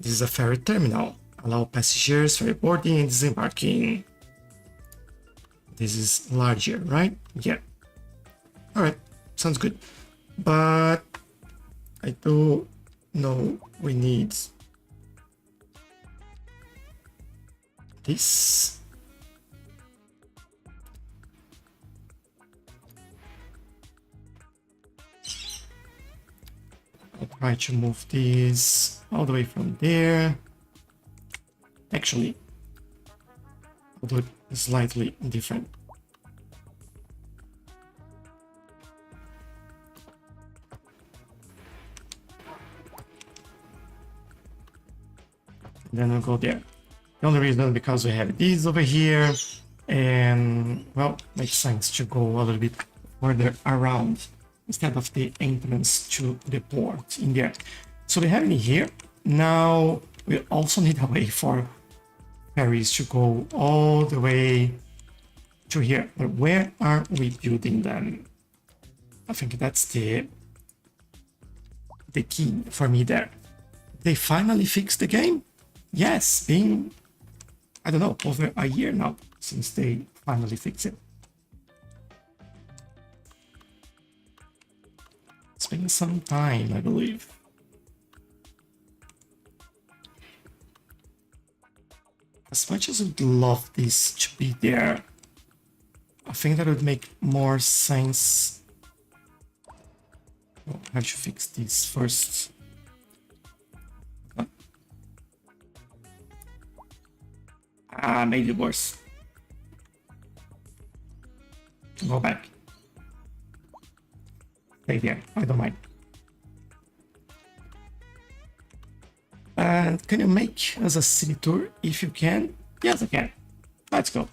This is a ferry terminal. Allow passengers ferry boarding and disembarking. This is larger, right? Yeah. All right, sounds good. But I do know we need this. I'll try to move this all the way from there. Actually, I'll do it slightly different. And then I'll go there. The only reason is because we have these over here, and well, makes sense to go a little bit further around instead of the entrance to the port in there. So we have it here. Now we also need a way for ferries to go all the way to here. But where are we building them? I think that's the key for me there. They finally fixed the game? Yes, been, I don't know, over a year now since they finally fixed it. It's been some time, I believe. As much as I'd love this to be there, I think that would make more sense. Oh, I have to fix this first. Made it worse. Go back. Stay there, I don't mind. Can you make us a city tour if you can? Yes, I can. Let's go.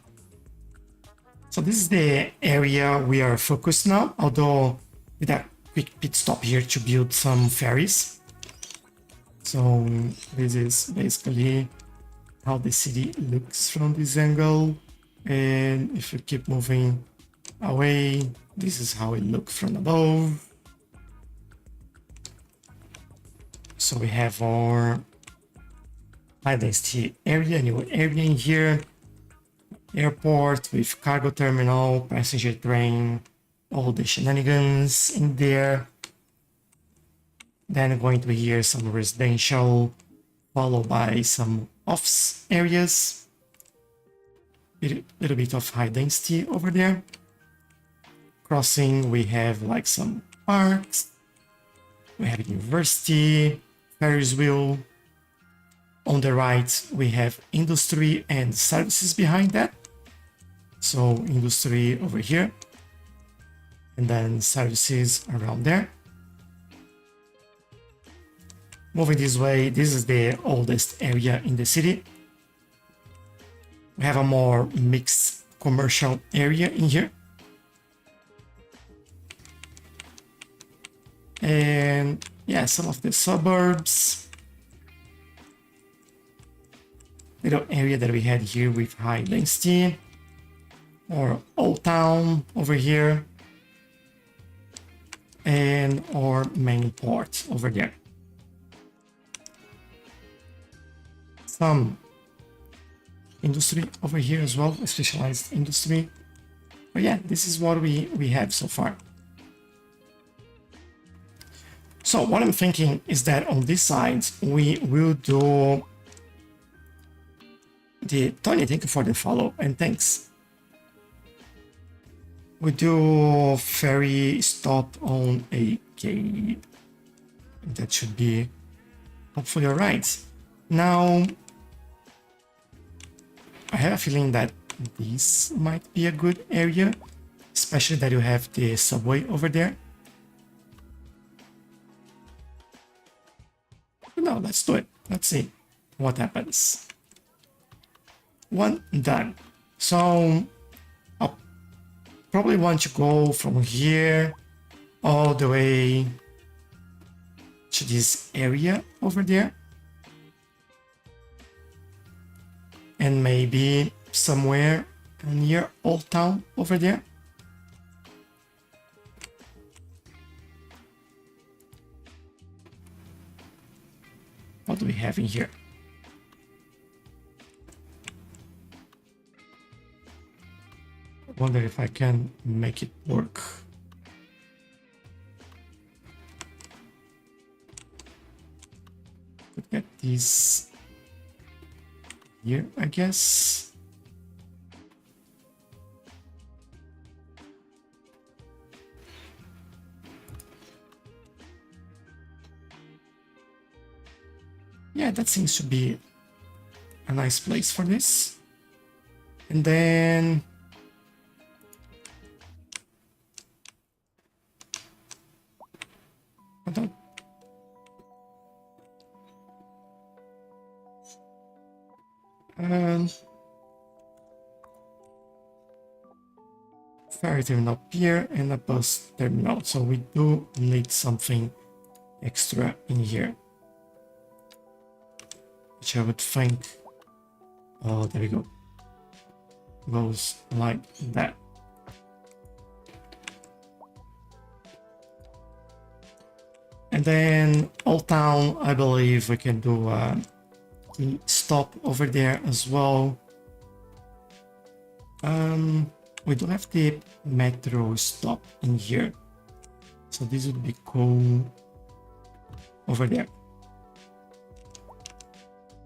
So this is the area we are focused now, although with a quick pit stop here to build some ferries. So this is basically how the city looks from this angle. And if you keep moving away, this is how it looks from above. So we have our high density area, new area in here. Airport with cargo terminal, passenger train, all the shenanigans in there. Then going to here some residential, followed by some office areas. Little bit of high density over there. Crossing, we have like some parks. We have university, Ferris wheel. On the right, we have industry and services behind that. So industry over here, and then services around there. Moving this way, this is the oldest area in the city. We have a more mixed commercial area in here. And yeah, some of the suburbs. Little area that we had here with high density. Or Old Town over here. And our main port over there. Some industry over here as well, a specialized industry. But yeah, this is what we have so far. So what I'm thinking is that on this side, we will do Tony, thank you for the follow, and thanks. We do ferry stop on AK. That should be hopefully alright. Now, I have a feeling that this might be a good area, especially that you have the subway over there. But no, let's do it. Let's see what happens. One done. So I'll probably want to go from here all the way to this area over there. And maybe somewhere near Old Town over there. What do we have in here? I wonder if I can make it work. Could get these here, I guess. Yeah, that seems to be a nice place for this. And then I don't. Ferry terminal pier and a bus terminal. So we do need something extra in here. Which I would think, oh, there we go, goes like that. And then Old Town, I believe we can do a stop over there as well. We do have the metro stop in here, so this would be cool over there.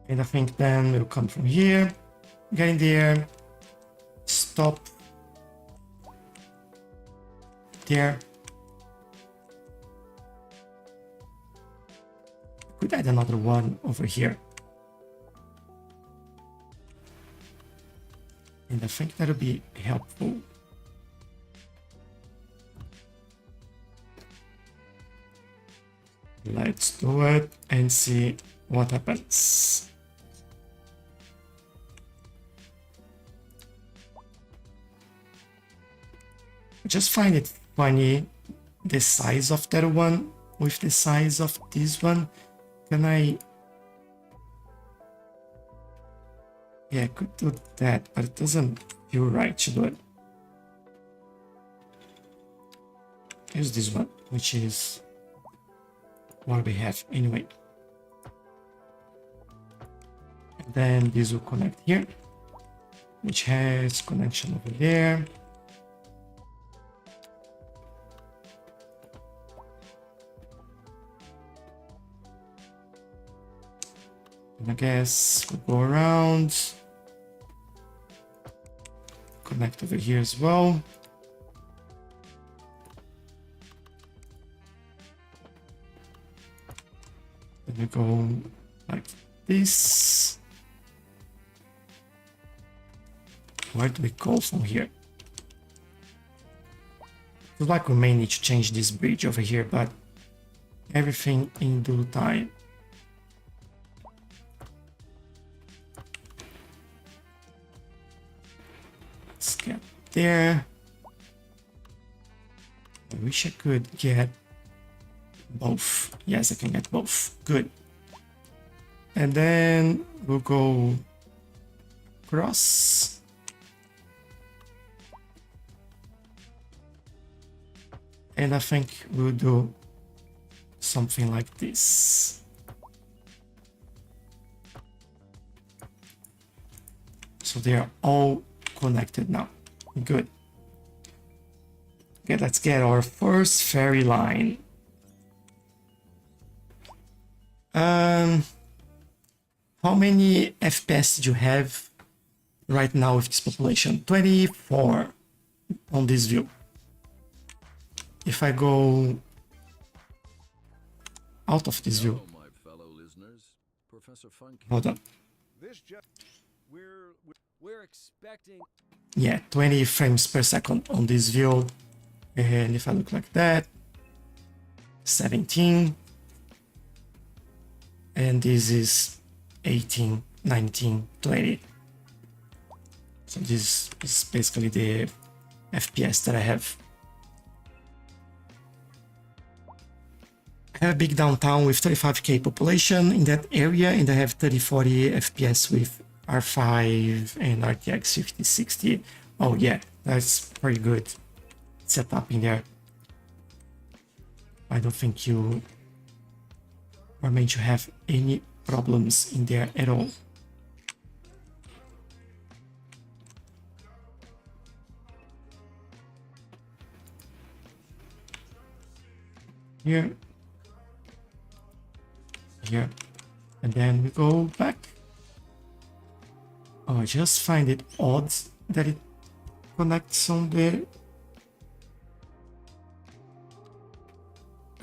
And I think then we'll come from here, get in there, stop there. Could add another one over here. And I think that'll be helpful. Let's do it and see what happens. I just find it funny, the size of that one with the size of this one. Can I... Yeah, I could do that, but it doesn't feel right to do it. Here's this one, which is what we have anyway. And then this will connect here, which has connection over there. And I guess we'll go around, connect over here as well. Then we go like this. Where do we go from here? Feels like we may need to change this bridge over here, but everything in due time. Let's get there. I wish I could get both. Yes, I can get both. Good. And then we'll go across. And I think we'll do something like this. So they are all connected now. Good. Okay, let's get our first ferry line. How many FPS did you have right now with this population? 24 on this view. If I go out of this view, Hello, my fellow listeners. Professor Funky. hold on. This just We're expecting. Yeah, 20 frames per second on this view. And if I look like that, 17. And this is 18, 19, 20. So this is basically the FPS that I have. I have a big downtown with 35k population in that area, and I have 30-40 FPS with R5 and RTX 5060. Oh yeah, that's pretty good setup in there. I don't think you are meant to have any problems in there at all. Here. Here. And then we go back. Oh, I just find it odd that it connects on there.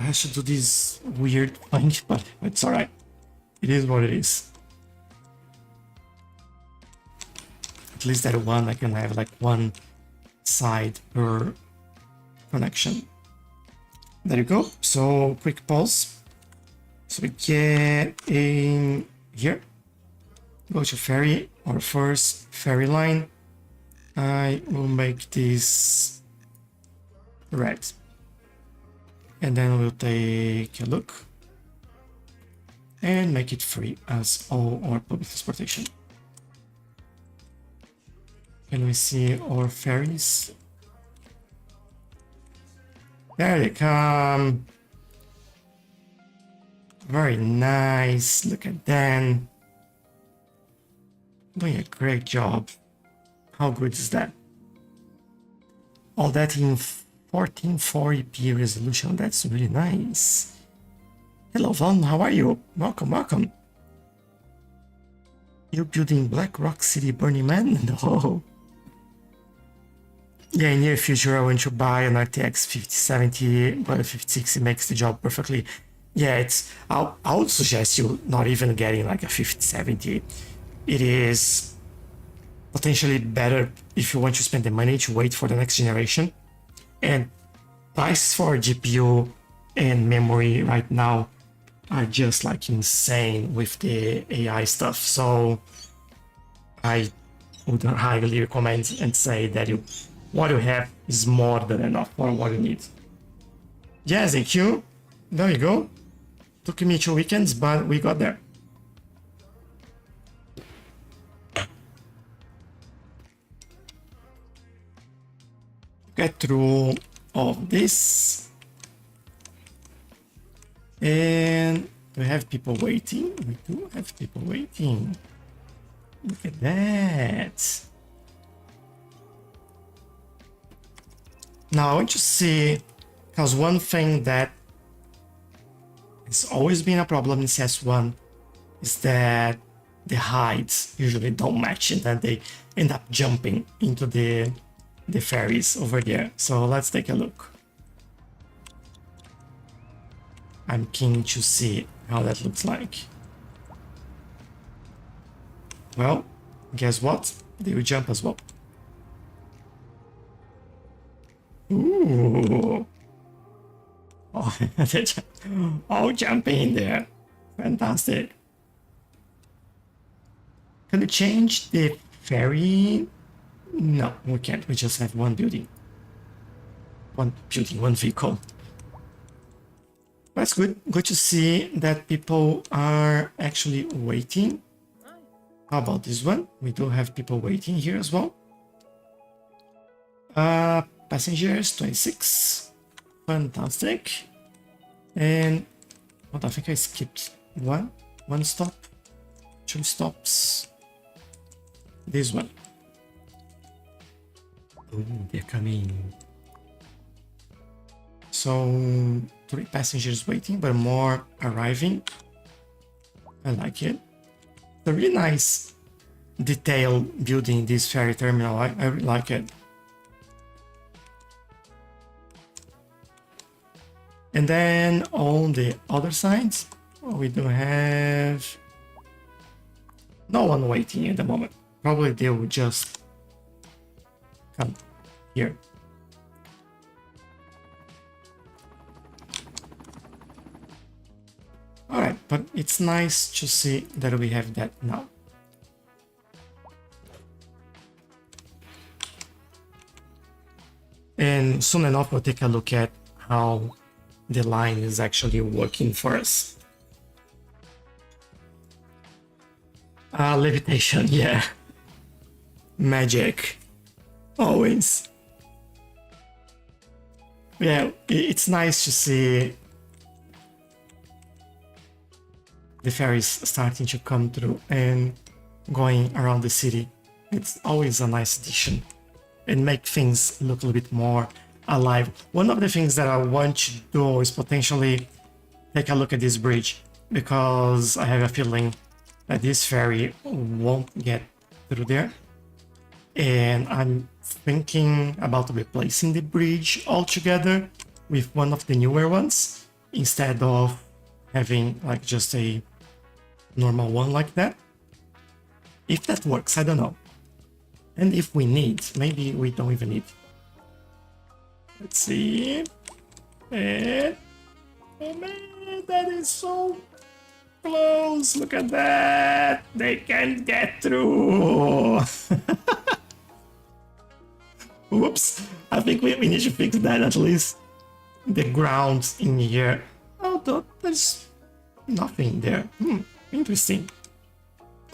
I should do this weird thing, but it's alright. It is what it is. At least that one I can have like one side per connection. There you go. So quick pause. So we get in here. Go to ferry, our first ferry line. I will make this red. And then we'll take a look and make it free as all our public transportation. Can we see our ferries? There they come. Very nice. Look at them. Doing a great job. How good is that? All that in 1440p resolution. That's really nice. Hello, Von. How are you? Welcome, welcome. You building Black Rock City, Burning Man? No. Yeah, in near future I want to buy an RTX 5070, but a 5060 makes the job perfectly. Yeah, I would suggest you not even getting like a 5070. It is potentially better if you want to spend the money to wait for the next generation. And prices for GPU and memory right now are just like insane with the AI stuff. So I would highly recommend and say that what you have is more than enough for what you need. Yes, thank you. There you go. Took me 2 weekends, but we got there. Get through all of this. And we have people waiting. We do have people waiting. Look at that. Now I want to see, because one thing that has always been a problem in CS1 is that the heights usually don't match and then they end up jumping into the ferries over there. So let's take a look. I'm keen to see how that looks like. Well, guess what? They will jump as well. Ooh. Oh, they're all jumping in there. Fantastic. Can we change the ferry? No, we can't. We just have one building. One building, one vehicle. That's good. Good to see that people are actually waiting. How about this one? We do have people waiting here as well. Passengers, 26. Fantastic. And what I think I skipped one stop, 2 stops. This one. Oh, they're coming. So 3 passengers waiting, but more arriving. I like it. It's a really nice detail building this ferry terminal. I really like it. And then on the other sides, we do have no one waiting at the moment. Probably they will just come here. Alright, but it's nice to see that we have that now. And soon enough we'll take a look at how the line is actually working for us. Levitation, yeah. Magic. Always. Yeah, it's nice to see the ferries starting to come through and going around the city. It's always a nice addition and make things look a little bit more alive. One of the things that I want to do is potentially take a look at this bridge, because I have a feeling that this ferry won't get through there. And I'm thinking about replacing the bridge altogether with one of the newer ones instead of having like just a normal one like that. If that works, I don't know. And if we need, maybe we don't even need. Let's see. And oh man, that is so close. Look at that. They can't get through. Whoops. I think we need to fix that at least. The ground in here. Oh, there's nothing there. Interesting.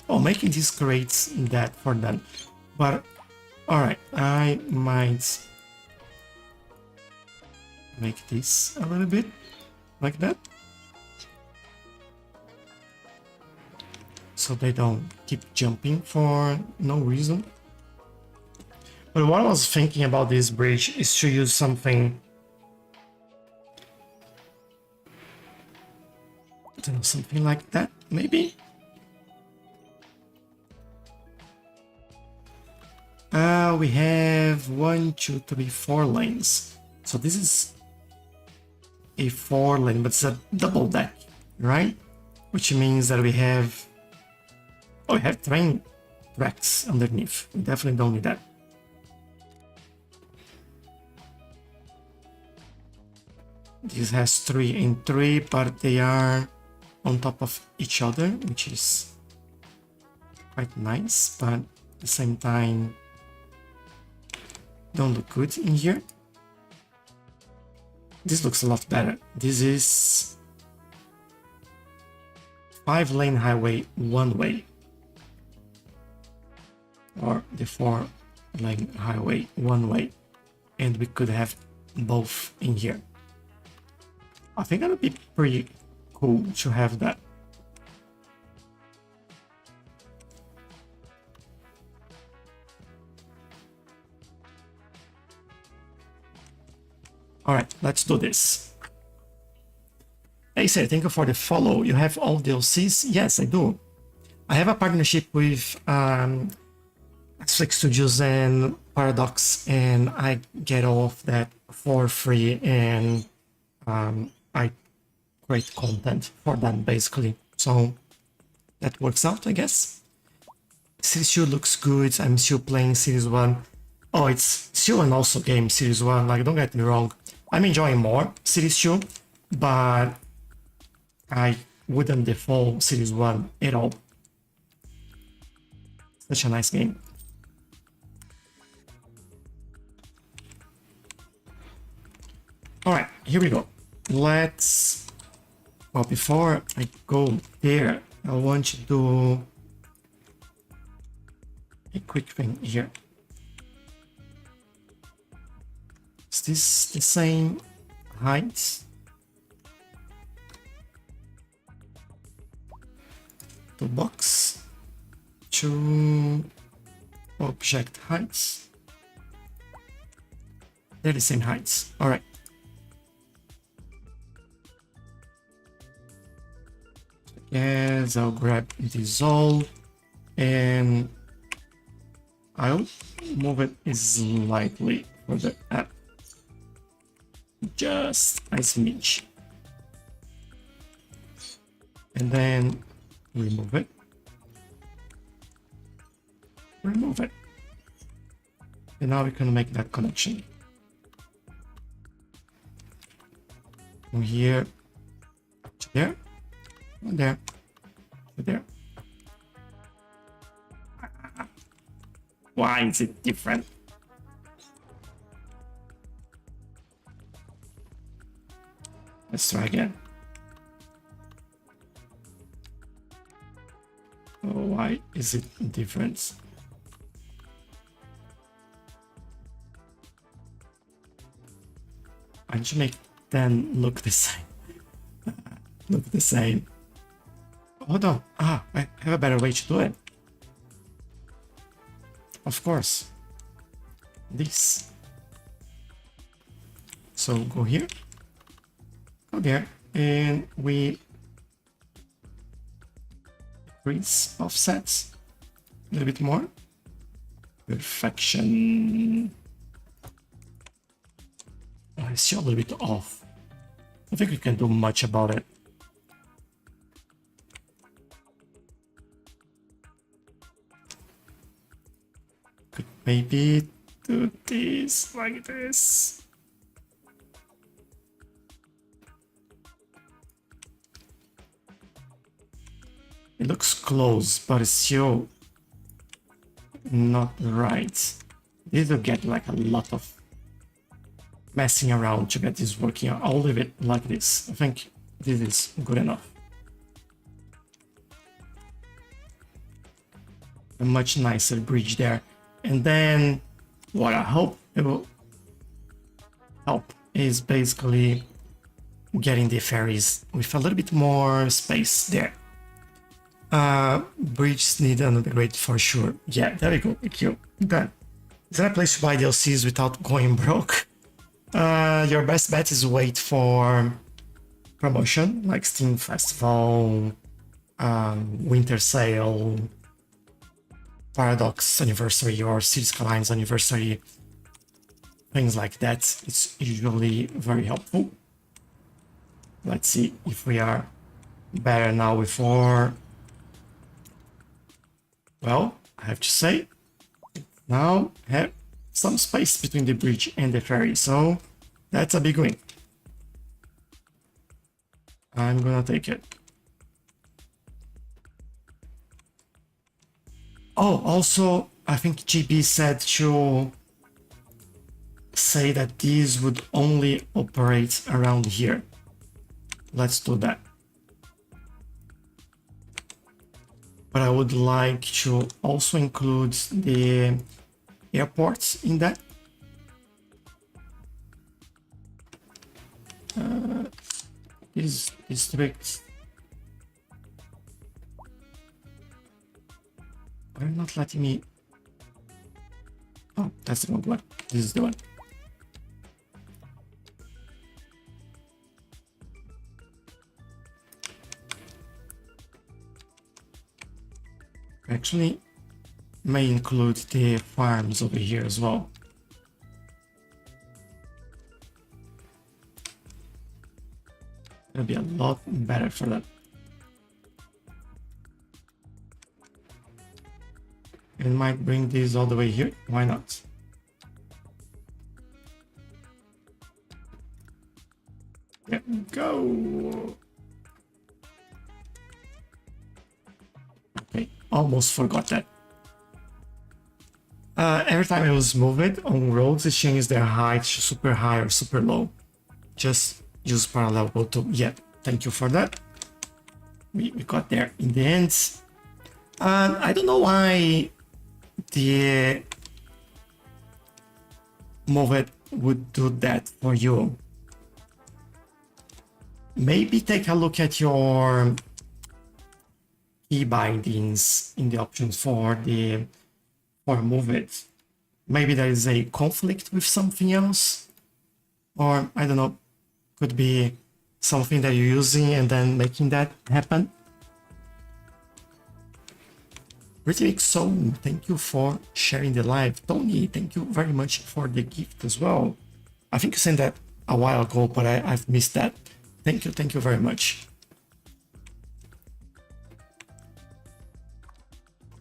Oh, making this creates that for them. But alright, I might make this a little bit like that, so they don't keep jumping for no reason. But what I was thinking about this bridge is to use something, I don't know, something like that maybe. We have 1, 2, 3, 4 lanes. So this is a 4 lane, but it's a double deck, right? Which means that we have train tracks underneath. We definitely don't need that. This has 3 and 3, but they are on top of each other, which is quite nice, but at the same time don't look good in here. This looks a lot better. This is 5-lane highway one way, or the 4-lane highway one way, and we could have both in here. I think that would be pretty cool to have that. Alright, let's do this. Hey, sir, thank you for the follow. You have all DLCs? Yes, I do. I have a partnership with Netflix Studios and Paradox, and I get all of that for free, and I create content for them, basically. So that works out, I guess. Cities 2 looks good. I'm still playing Cities 1. Oh, it's still an awesome game, Cities 1. Like, don't get me wrong. I'm enjoying more Cities 2, but I wouldn't default Cities 1 at all. Such a nice game. Alright, here we go. Let's... Well, before I go there, I want to do a quick thing here. Is this the same height? To box, to object heights. They're the same heights. All right. Yes, I'll grab this all and I'll move it slightly further up. Just a smidge. And then remove it. Remove it. And now we can make that connection. From here to there. And there. To there. Why is it different? Let's try again. Oh, why is it different? I need to make them look the same. Look the same. Hold on. Ah, I have a better way to do it. Of course. This. So go here. Go there. And we increase offsets a little bit more. Perfection. Oh, it's still a little bit off. I think we can do much about it. Could maybe do this like this. It looks close, but it's still not right. This will get like a lot of messing around to get this working. I'll leave it like this. I think this is good enough. A much nicer bridge there. And then what I hope it will help is basically getting the ferries with a little bit more space there. Bridges need another grade for sure. Yeah, there we go. Thank you. Done. Is there a place to buy DLCs without going broke? Your best bet is wait for promotion like Steam Festival, Winter Sale, Paradox Anniversary, or Cities Skylines Anniversary. Things like that. It's usually very helpful. Let's see if we are better now before. Well, I have to say, now have some space between the bridge and the ferry, so that's a big win. I'm gonna take it. Oh, also, I think GB said to say that these would only operate around here. Let's do that. But I would like to also include the airports in that. These districts are not letting me. Oh, that's the wrong one. This is the one. Actually, may include the farms over here as well. It'll be a lot better for that. And might bring these all the way here. Why not? There we go. Okay, almost forgot that. Every time I was moving on roads, it changed their height to super high or super low. Just use parallel go to. Yeah, thank you for that. We got there in the end. I don't know why the move it would do that for you. Maybe take a look at your key bindings in the options for move it. Maybe there is a conflict with something else, or I don't know, could be something that you're using and then making that happen. Rhythmic Soul, thank you for sharing the live. Tony, thank you very much for the gift as well. I think you sent that a while ago, but I've missed that. Thank you very much.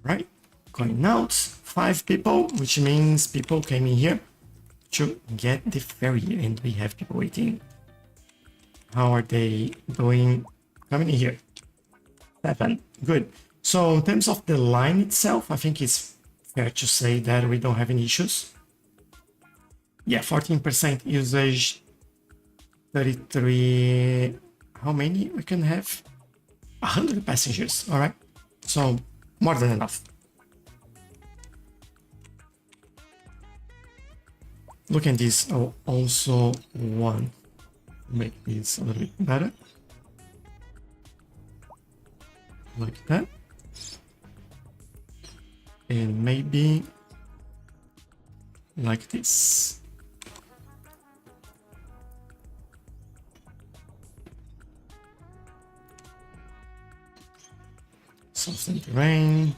Right, going out, 5 people, which means people came in here to get the ferry, and we have people waiting. How are they doing? Coming in here. 7, good. So in terms of the line itself, I think it's fair to say that we don't have any issues. Yeah, 14% usage, 33, how many we can have? 100 passengers, all right? So more than enough. Look at this, I also want to make this a little bit better. Like that. And maybe like this. Soften terrain.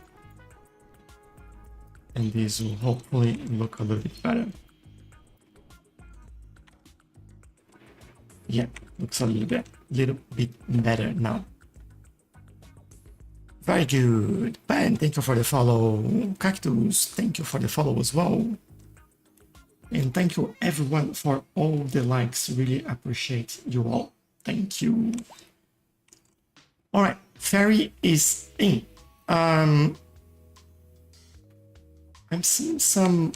And this will hopefully look a little bit better. Yeah, looks a little bit better now. Very good. Ben, thank you for the follow. Cactus, thank you for the follow as well. And thank you everyone for all the likes. Really appreciate you all. Thank you. All right, ferry is in. I'm seeing some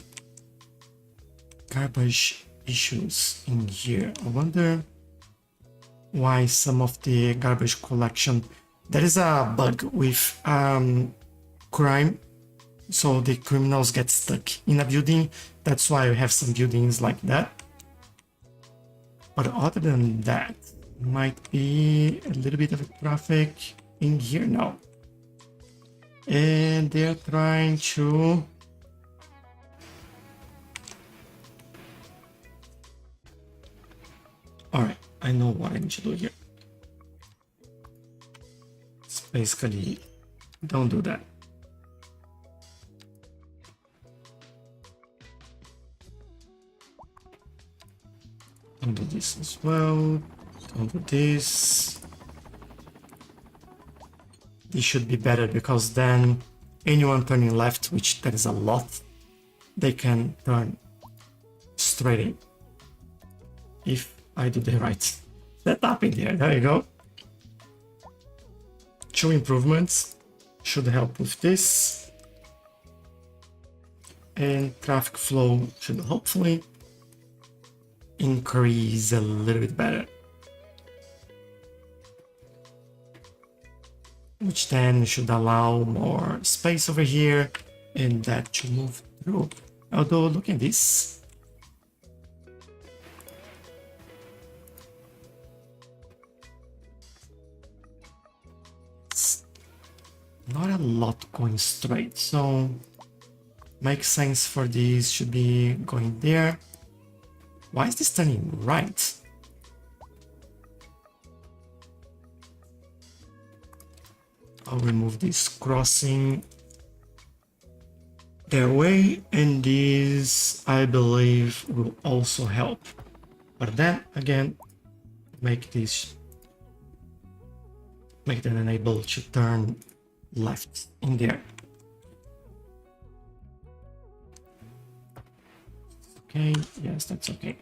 garbage issues in here. I wonder why some of the garbage collection. There is a bug with crime, so the criminals get stuck in a building. That's why we have some buildings like that. But other than that, might be a little bit of traffic in here now. And they're trying to... Alright, I know what I need to do here. Basically, don't do that. Don't do this as well. Don't do this. This should be better because then anyone turning left, which there is a lot, they can turn straight in. If I do the right setup in here, there you go. 2 improvements should help with this. and traffic flow should hopefully increase a little bit better. Which then should allow more space over here and that should move through. Although look at this. It's not a lot going straight, so makes sense for these should be going there. Why is this turning right? I'll remove this crossing their way, and this I believe will also help. But then again, make them enable to turn left in there. Okay, yes, that's okay.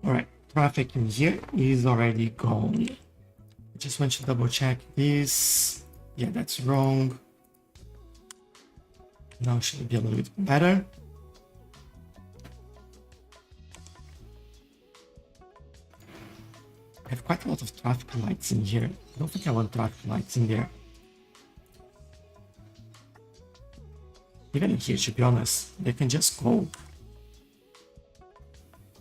All right, traffic in here is already gone. I just want to double check this. Yeah, that's wrong. Now should be a little bit better. I have quite a lot of traffic lights in here. I don't think I want traffic lights in there. Even in here, to be honest, they can just go.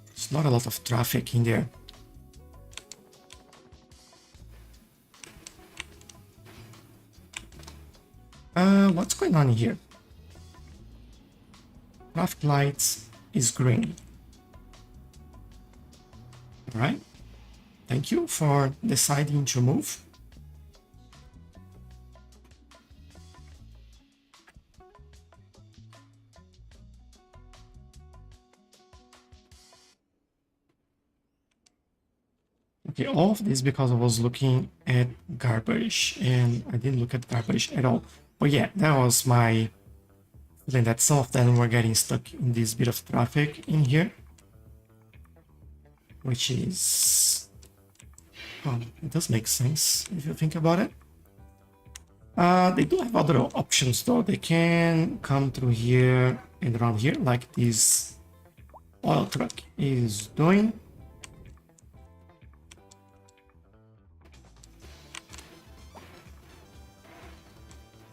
There's not a lot of traffic in there. What's going on here? Traffic lights is green. All right. Thank you for deciding to move. Okay, all of this because I was looking at garbage and I didn't look at garbage at all. But yeah, that was my feeling that some of them were getting stuck in this bit of traffic in here. Which is... well, it does make sense if you think about it. They do have other options though. They can come through here and around here like this oil truck is doing.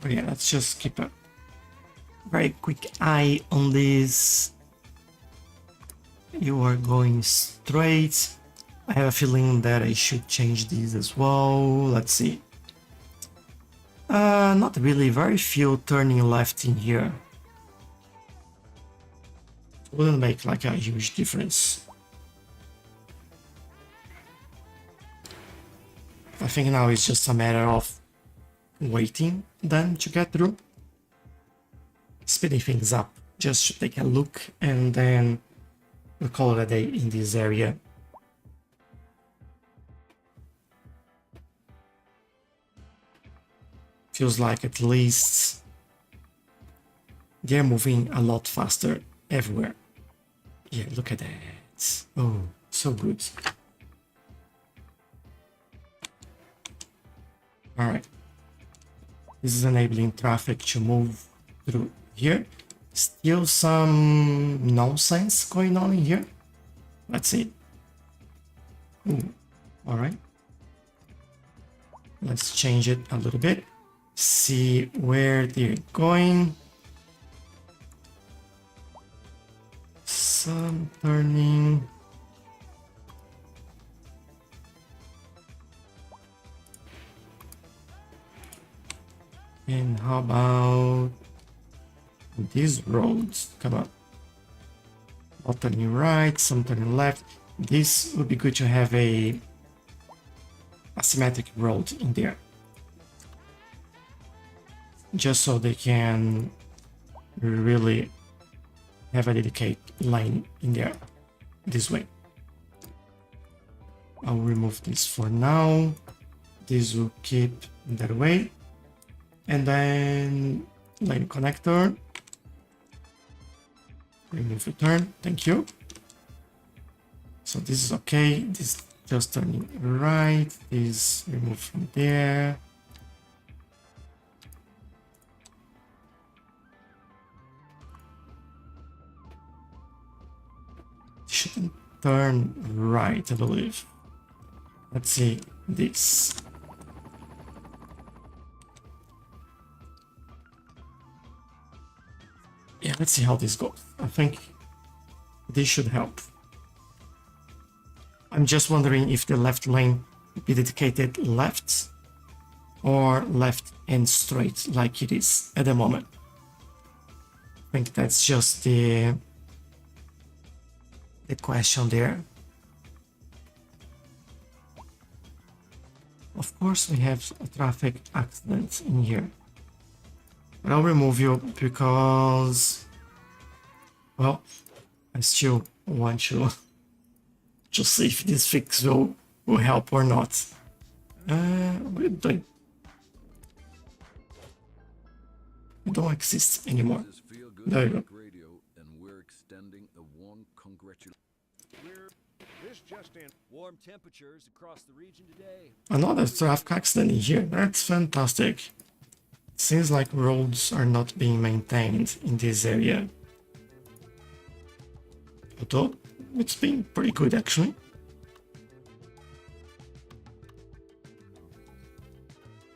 But yeah, let's just keep a very quick eye on this. You are going straight. I have a feeling that I should change these as well. Let's see. Not really, very few turning left in here. Wouldn't make like a huge difference. I think now it's just a matter of waiting then to get through. Speeding things up just to take a look and then we'll call it a day in this area. Feels like at least they're moving a lot faster everywhere. Yeah, look at that. Oh, so good. All right. This is enabling traffic to move through here. Still some nonsense going on in here. Let's see. Ooh, all right. Let's change it a little bit. See where they're going. Some turning. And how about these roads? Come on. All turning right, some turning left. This would be good to have a symmetric road in there. Just so they can really have a dedicated lane in there this way. I'll remove this for now. This will keep that way. And then lane connector. Remove return. Thank you. So this is okay. This just turning right. This remove from there. shouldn't turn right, I believe. Let's see this. Yeah, let's see how this goes. I think this should help. I'm just wondering if the left lane be dedicated left or left and straight like it is at the moment. I think that's just the question there. Of course, we have a traffic accident in here. But I'll remove you because, well, I still want to see if this fix will help or not. What are you doing? You don't exist anymore. This feel good There you go. radio, and we're extending a warm congratulations. This just in. Warm temperatures across the region today. Another traffic accident in here. That's fantastic. Seems like roads are not being maintained in this area. Although it's been pretty good actually.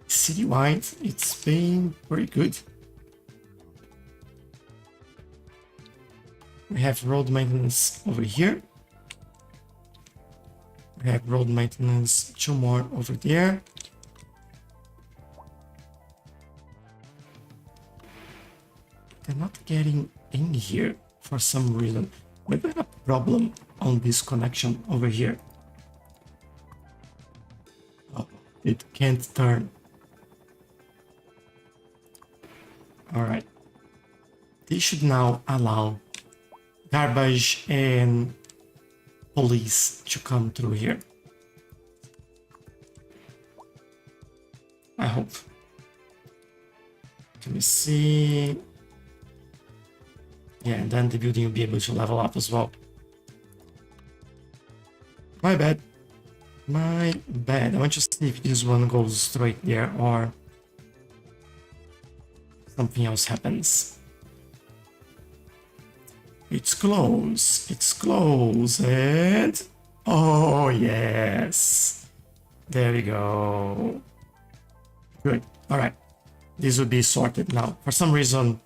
Citywide, it's been pretty good. We have road maintenance over here. We have road maintenance, 2 more over there. They're not getting in here for some reason. Maybe I have a problem on this connection over here. Oh, it can't turn. Alright. This should now allow garbage and police to come through here. I hope. Can we see? Yeah, and then the building will be able to level up as well. My bad. My bad. I want to see if this one goes straight there or something else happens. It's close. It's close. And oh, yes. There we go. Good. All right. This will be sorted now. For some reason,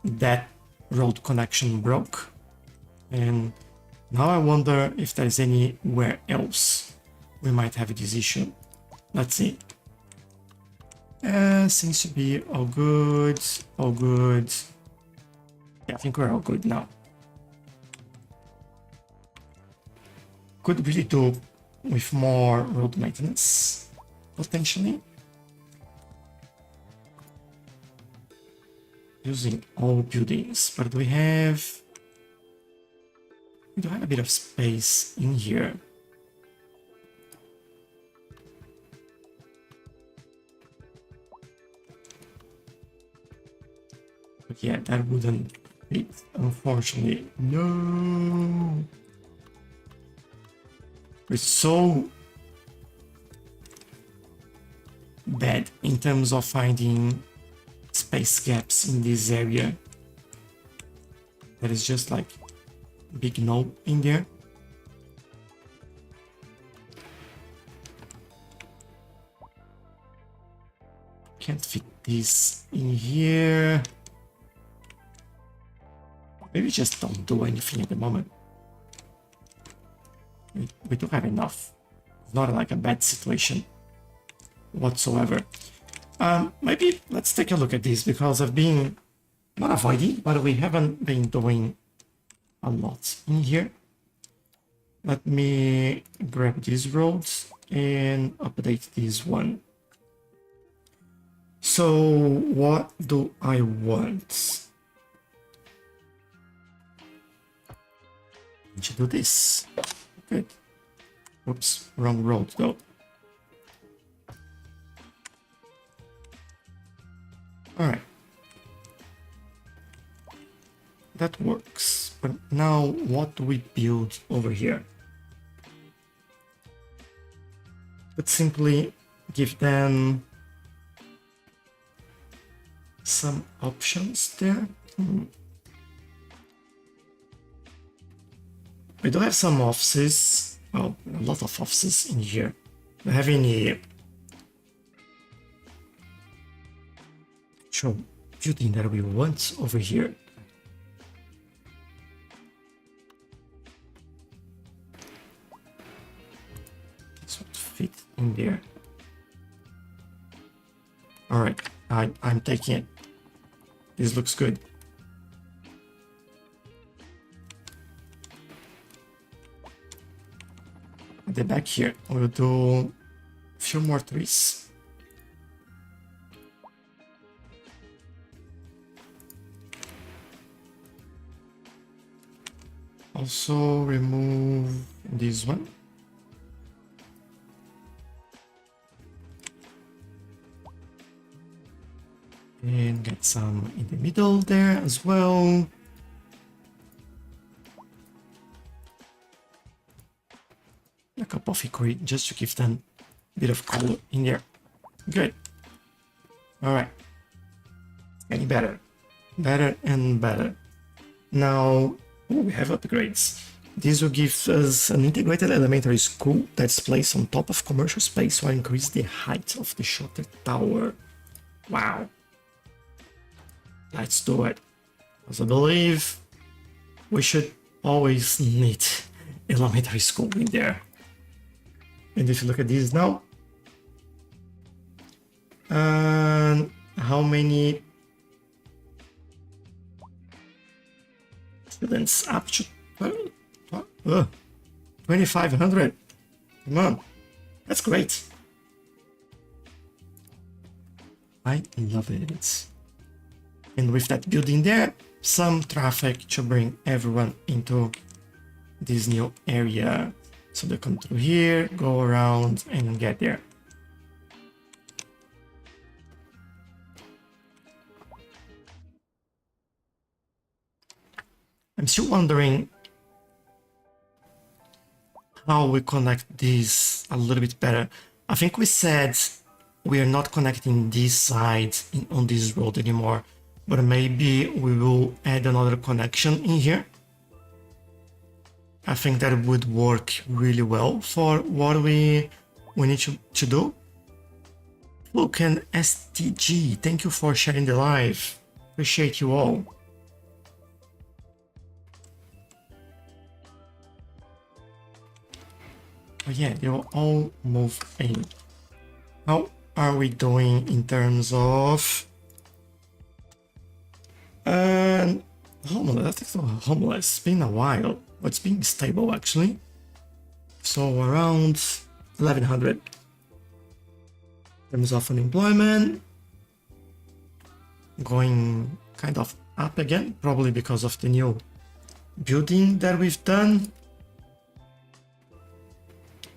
that road connection broke. And now I wonder if there's anywhere else we might have this issue. Let's see. Seems to be all good. All good. Yeah, I think we're all good now. Could really do with more road maintenance, potentially. Using all buildings, but we do have a bit of space in here. But yeah, that wouldn't fit, unfortunately. No! We're so bad in terms of finding space gaps in this area. That is just like big no in there. Can't fit this in here. Maybe just don't do anything at the moment. We do have enough. It's not like a bad situation whatsoever. Maybe let's take a look at this because I've been not avoiding, but we haven't been doing a lot in here. Let me grab these roads and update this one. So what do I want? To do this. Good. Whoops, wrong road though. Alright. That works. But now what do we build over here? But simply give them some options there. We do have some offices, well, a lot of offices in here. Do you have any show building that we want over here? This would fit in there. All right, I'm taking it. This looks good. At the back here, we'll do a few more trees. Also remove this one. And get some in the middle there as well. A cup of hickory just to give them a bit of color in there. Good. Alright. Getting better. Better and better. Now we have upgrades. This will give us an integrated elementary school that's placed on top of commercial space to increase the height of the shutter tower. Wow. Let's do it. Because I believe we should always need elementary school in there. And if you look at this now, and how many students? Up to 2,500. Come on, that's great. I love it. And with that building there, some traffic to bring everyone into this new area. So they come through here, go around, and get there. I'm still wondering how we connect these a little bit better. I think we said we are not connecting this side on this road anymore, but maybe we will add another connection in here. I think that would work really well for what we need to do. Look, and STG, thank you for sharing the live. Appreciate you all. Oh yeah, they will all move in. How are we doing in terms of homeless? I think so. Homeless. It's been a while, but it's been stable actually. So around 1100. In terms of unemployment, going kind of up again, probably because of the new building that we've done.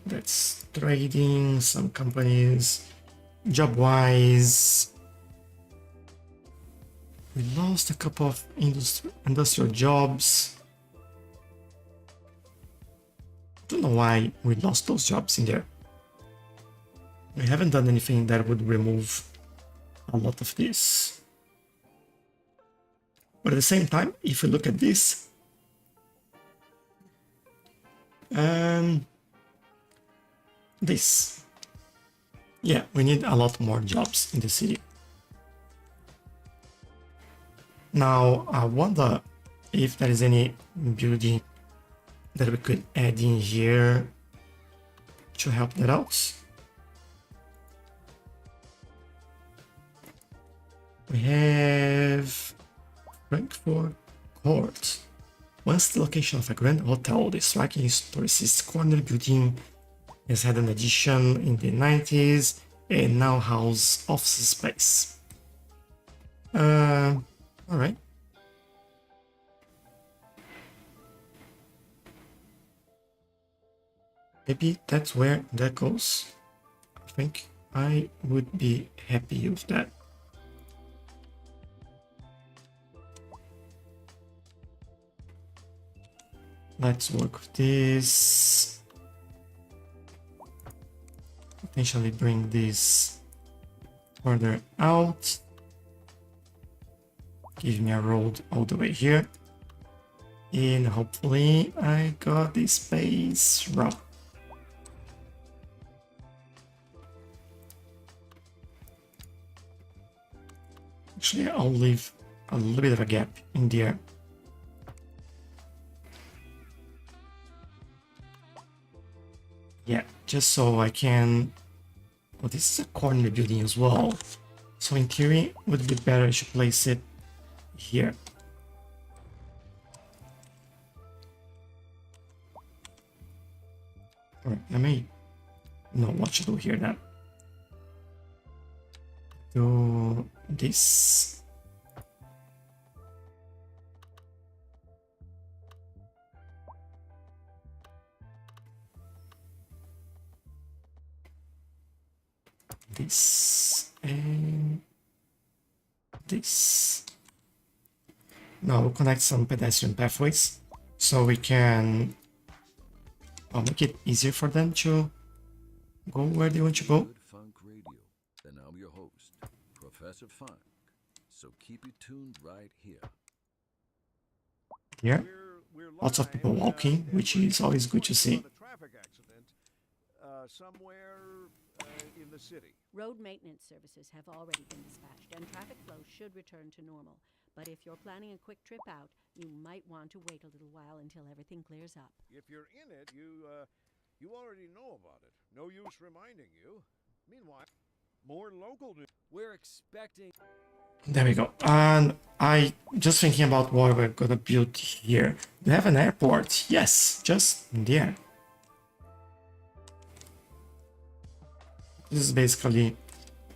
That's trading, some companies, job-wise. We lost a couple of industrial jobs. Don't know why we lost those jobs in there. We haven't done anything that would remove a lot of this. But at the same time, if we look at this, this, yeah, we need a lot more jobs in the city. Now, I wonder if there is any building that we could add in here to help that out. We have Frankfurt Court. Once the location of a grand hotel, the striking historicist corner building has had an addition in the 90s and now house office space. Alright. Maybe that's where that goes. I think I would be happy with that. Let's work with this. Potentially bring this further out. Give me a road all the way here. And hopefully I got the space wrong. Actually, I'll leave a little bit of a gap in there. Yeah, just so I can... Well, this is a corner building as well. So in theory, it would be better to place it here. Alright, I may know what to do here then. Do this. This and this. Now we'll connect some pedestrian pathways so we can make it easier for them to go where they want to go. Good Funk Radio. And I'm your host, Professor Funk. So keep it tuned right here. Here, lots of people walking, which is always good to see. Somewhere in the city. Road maintenance services have already been dispatched, and traffic flow should return to normal. But if you're planning a quick trip out, you might want to wait a little while until everything clears up. If you're in it, you already know about it. No use reminding you. Meanwhile, more local news. We're expecting. There we go. And I just thinking about what we're gonna build here. We have an airport. Yes, just there. This is basically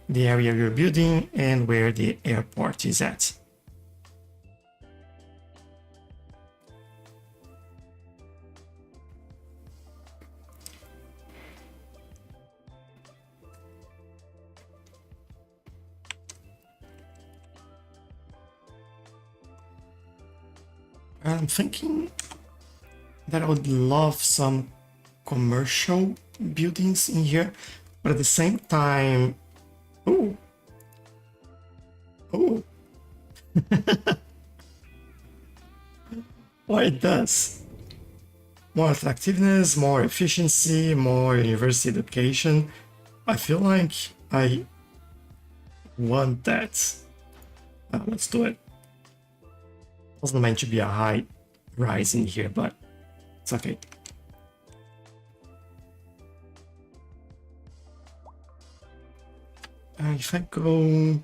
the area we're building and where the airport is at. I'm thinking that I would love some commercial buildings in here, but at the same time, oh, well, it does. More attractiveness, more efficiency, more university education. I feel like I want that. Let's do it. Wasn't meant to be a high rise in here, but it's okay. If I go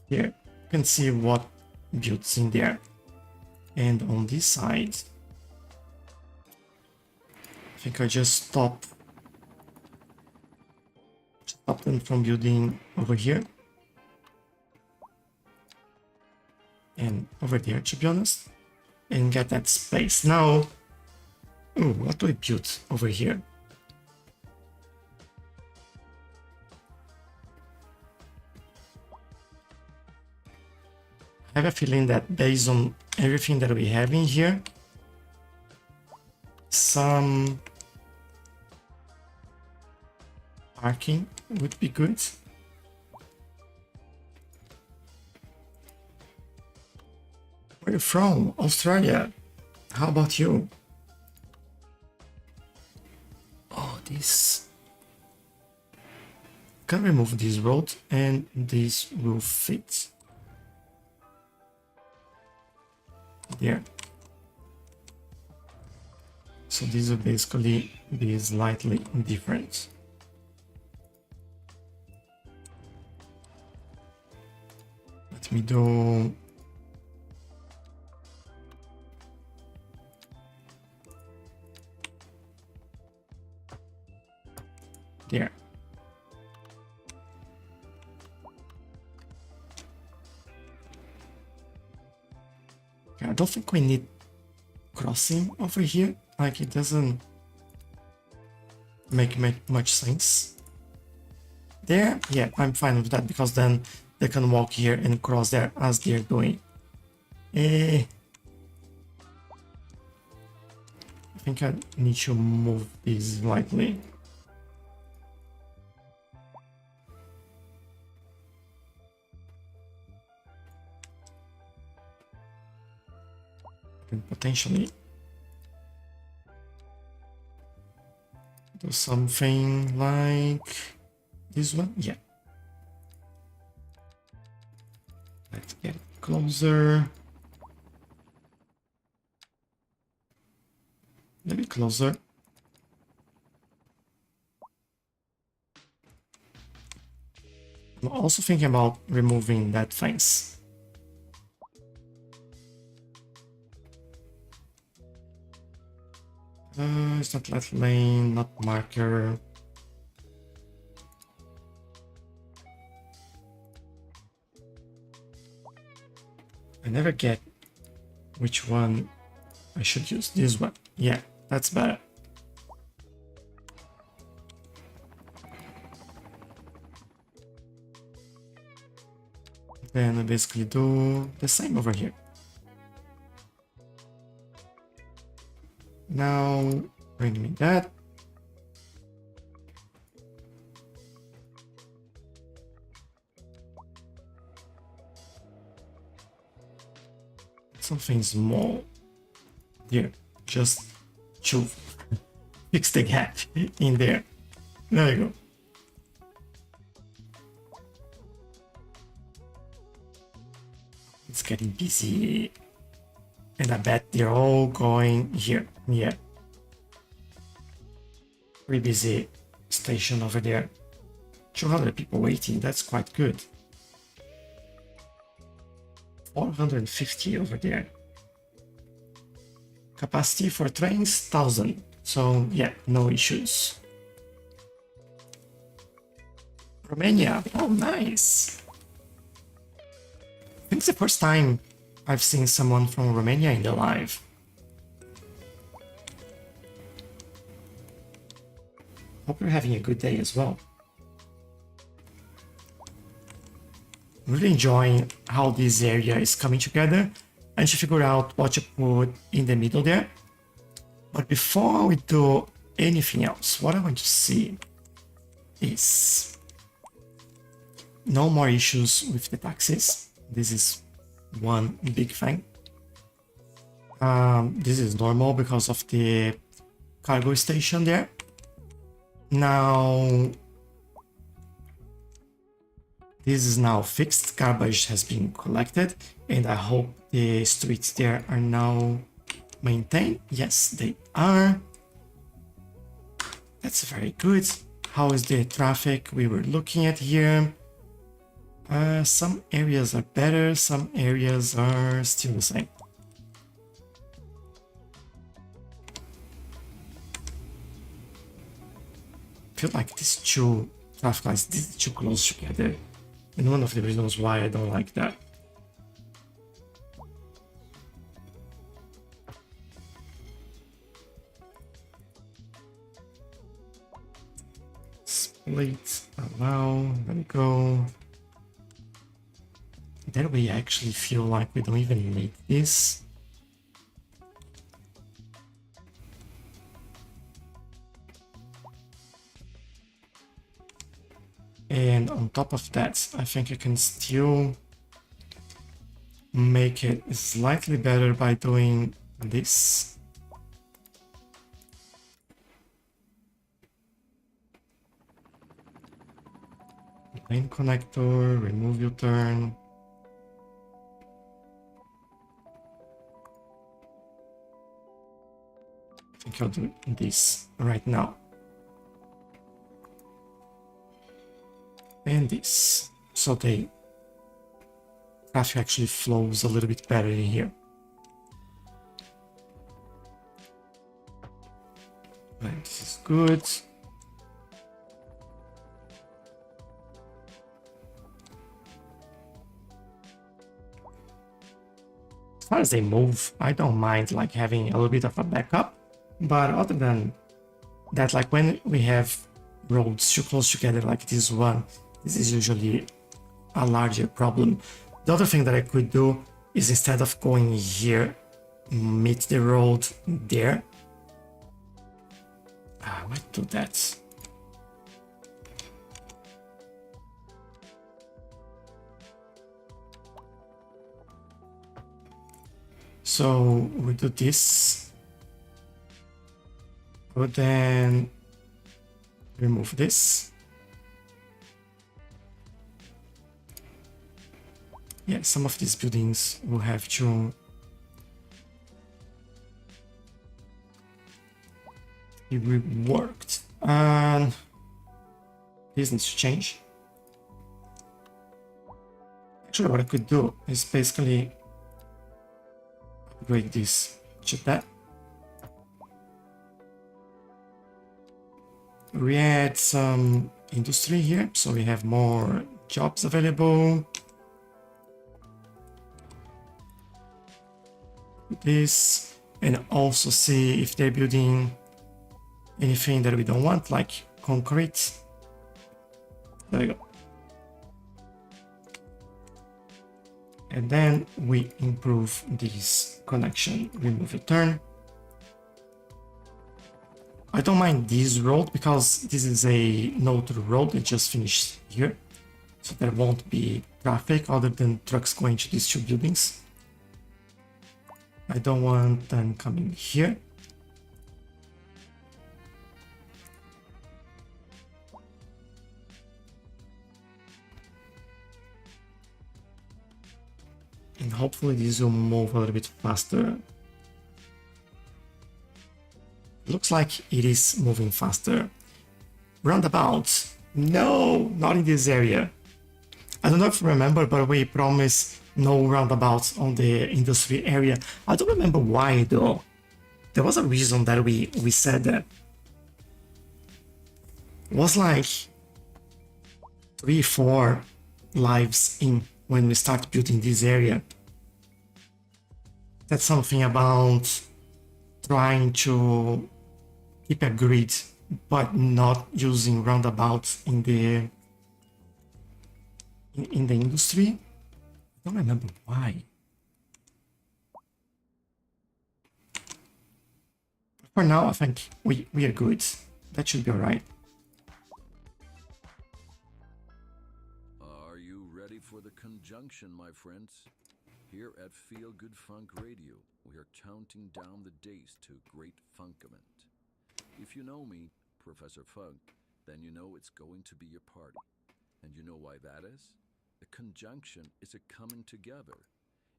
here, you can see what builds in there. And on this side, I think I just stop them from building over here. And over there, to be honest, and get that space. Now, ooh, what do I build over here? I have a feeling that based on everything that we have in here, some parking would be good. Where are you from? Australia. How about you? Oh, this... Can remove this road and this will fit. There. So these will basically be slightly different. Let me do... There. I don't think we need crossing over here. Like, it doesn't make much sense. There, yeah, I'm fine with that because then they can walk here and cross there as they're doing. I think I need to move these slightly. And potentially do something like this one. Yeah. Let's get closer. Maybe closer. I'm also thinking about removing that fence. It's not let lane, not marker. I never get which one I should use. This one. Yeah, that's better. Then I basically do the same over here. Now bring me that. Something small here, just to fix the gap in there. There you go. It's getting busy. And I bet they're all going here. Yeah. Pretty busy station over there. 200 people waiting. That's quite good. 450 over there. Capacity for trains, 1000. So yeah, no issues. Romania. Oh, nice. I think it's the first time I've seen someone from Romania in the live. Hope you're having a good day as well. Really enjoying how this area is coming together and to figure out what to put in the middle there. But before we do anything else, what I want to see is no more issues with the taxis. This is one big thing. This is normal because of the cargo station there. Now, this is now fixed. Garbage has been collected, and I hope the streets there are now maintained. Yes, they are. That's very good. How is the traffic we were looking at here? Some areas are better, some areas are still the same. I feel like these two traffic lights, these too close together. And one of the reasons why I don't like that. Split, allow, let me go. That way I actually feel like we don't even need this. And on top of that, I think I can still make it slightly better by doing this. Lane connector, remove U-turn. I think I'll do this right now. And this. So the traffic actually flows a little bit better in here. Right, this is good. As far as they move, I don't mind like having a little bit of a backup. But other than that, like when we have roads too close together like this one, this is usually a larger problem. The other thing that I could do is instead of going here, meet the road there. I might do that. So we do this. But then remove this. Yeah, some of these buildings will have to be reworked. And this needs to change. Actually, what I could do is basically upgrade this to that. We add some industry here, so we have more jobs available. This, and also see if they're building anything that we don't want, like concrete. There you go. And then we improve this connection, remove a turn. I don't mind this road because this is a no-through road that just finished here. So there won't be traffic other than trucks going to these two buildings. I don't want them coming here. And hopefully this will move a little bit faster. Looks like it is moving faster. Roundabouts. No, not in this area. I don't know if you remember, but we promised no roundabouts on the industry area. I don't remember why though. There was a reason that we said that. It was like 3-4 lives in when we start building this area. That's something about trying to keep a grid but not using roundabouts in the industry. I don't remember why. For now, I think we are good. That should be alright. Are you ready for the conjunction, my friends? Here at Feel Good Funk Radio, we are counting down the days to great funkament. If you know me, Professor Funk, then you know it's going to be a party. And you know why that is? A conjunction is a coming together.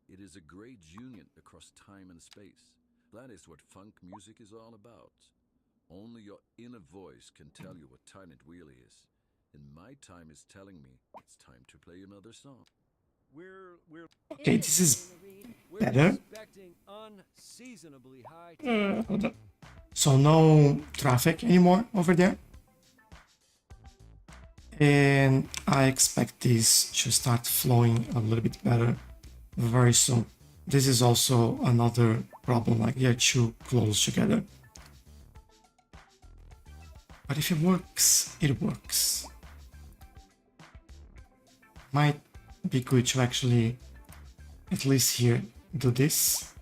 It is a great union across time and space. That is what funk music is all about. Only your inner voice can tell you what time it really is. And my time is telling me it's time to play another song. Okay, this is better. Hold on. So no traffic anymore over there. And I expect this to start flowing a little bit better very soon. This is also another problem, like they're too close together. But if it works, it works. Might be good to actually, at least here, do this.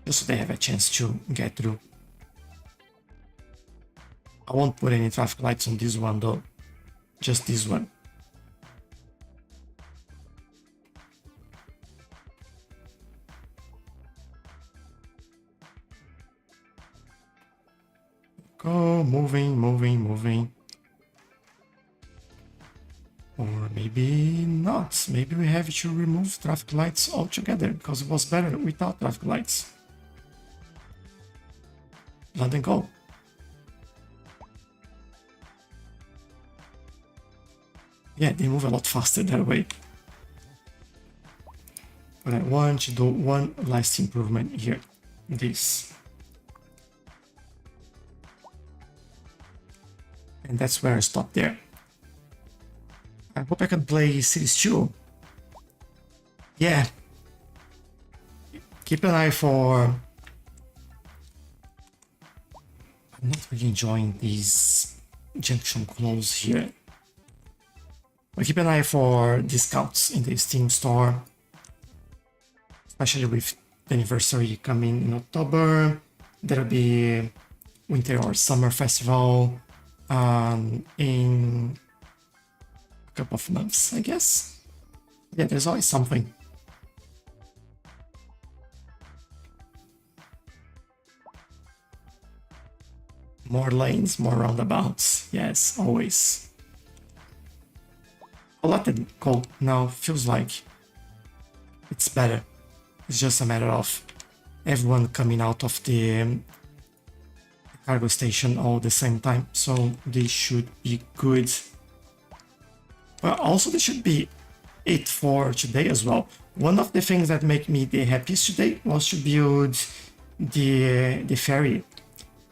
Just so they have a chance to get through. I won't put any traffic lights on this one though. Just this one. Go, moving, moving, moving. Or maybe not. Maybe we have to remove traffic lights altogether because it was better without traffic lights. Let them go. Yeah, they move a lot faster that way. But I want to do one last improvement here. This. And that's where I stop there. I hope I can play Cities 2. Yeah. Keep an eye for... I'm not really enjoying these junction close here. But keep an eye for discounts in the Steam store. Especially with the anniversary coming in October. There'll be Winter or Summer Festival in couple of months, I guess. Yeah, there's always something. More lanes, more roundabouts. Yes, always. A lot of gold now feels like it's better. It's just a matter of everyone coming out of the cargo station all at the same time, so they should be good. Well, also this should be it for today as well. One of the things that make me the happiest today was to build the ferry.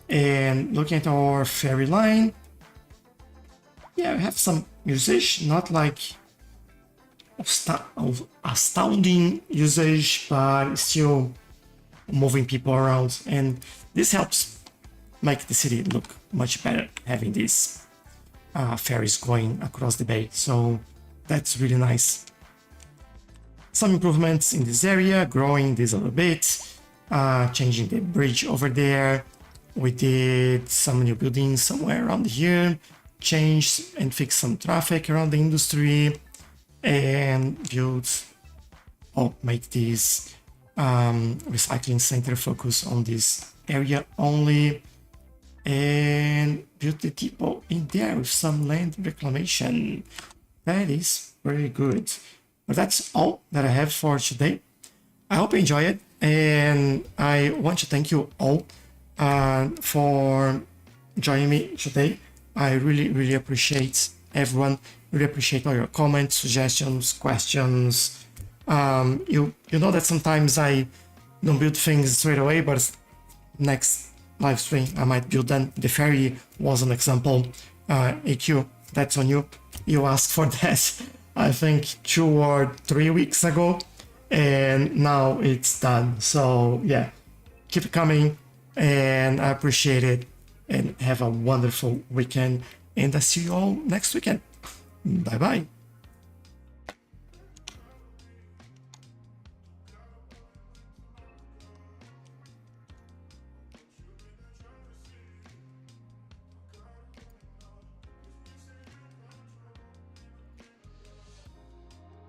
And looking at our ferry line, yeah, we have some usage, not like astounding usage, but still moving people around, and this helps make the city look much better, having these ferries going across the bay, so that's really nice. Some improvements in this area, growing this a little bit, changing the bridge over there. We did some new buildings somewhere around here, changed and fixed some traffic around the industry, and make this recycling center focus on this area only, and built the depot in there with some land reclamation. That is very good. But that's all that I have for today. I hope you enjoy it, and I want to thank you all for joining me today. I really appreciate everyone. Really appreciate all your comments, suggestions, questions. You know that sometimes I don't build things straight away, but next live stream I might build them. The ferry was an example. AQ, that's on you. You asked for that, I think 2 or 3 weeks ago, and now it's done. So yeah, keep it coming, and I appreciate it, and have a wonderful weekend, and I see you all next weekend. Bye bye.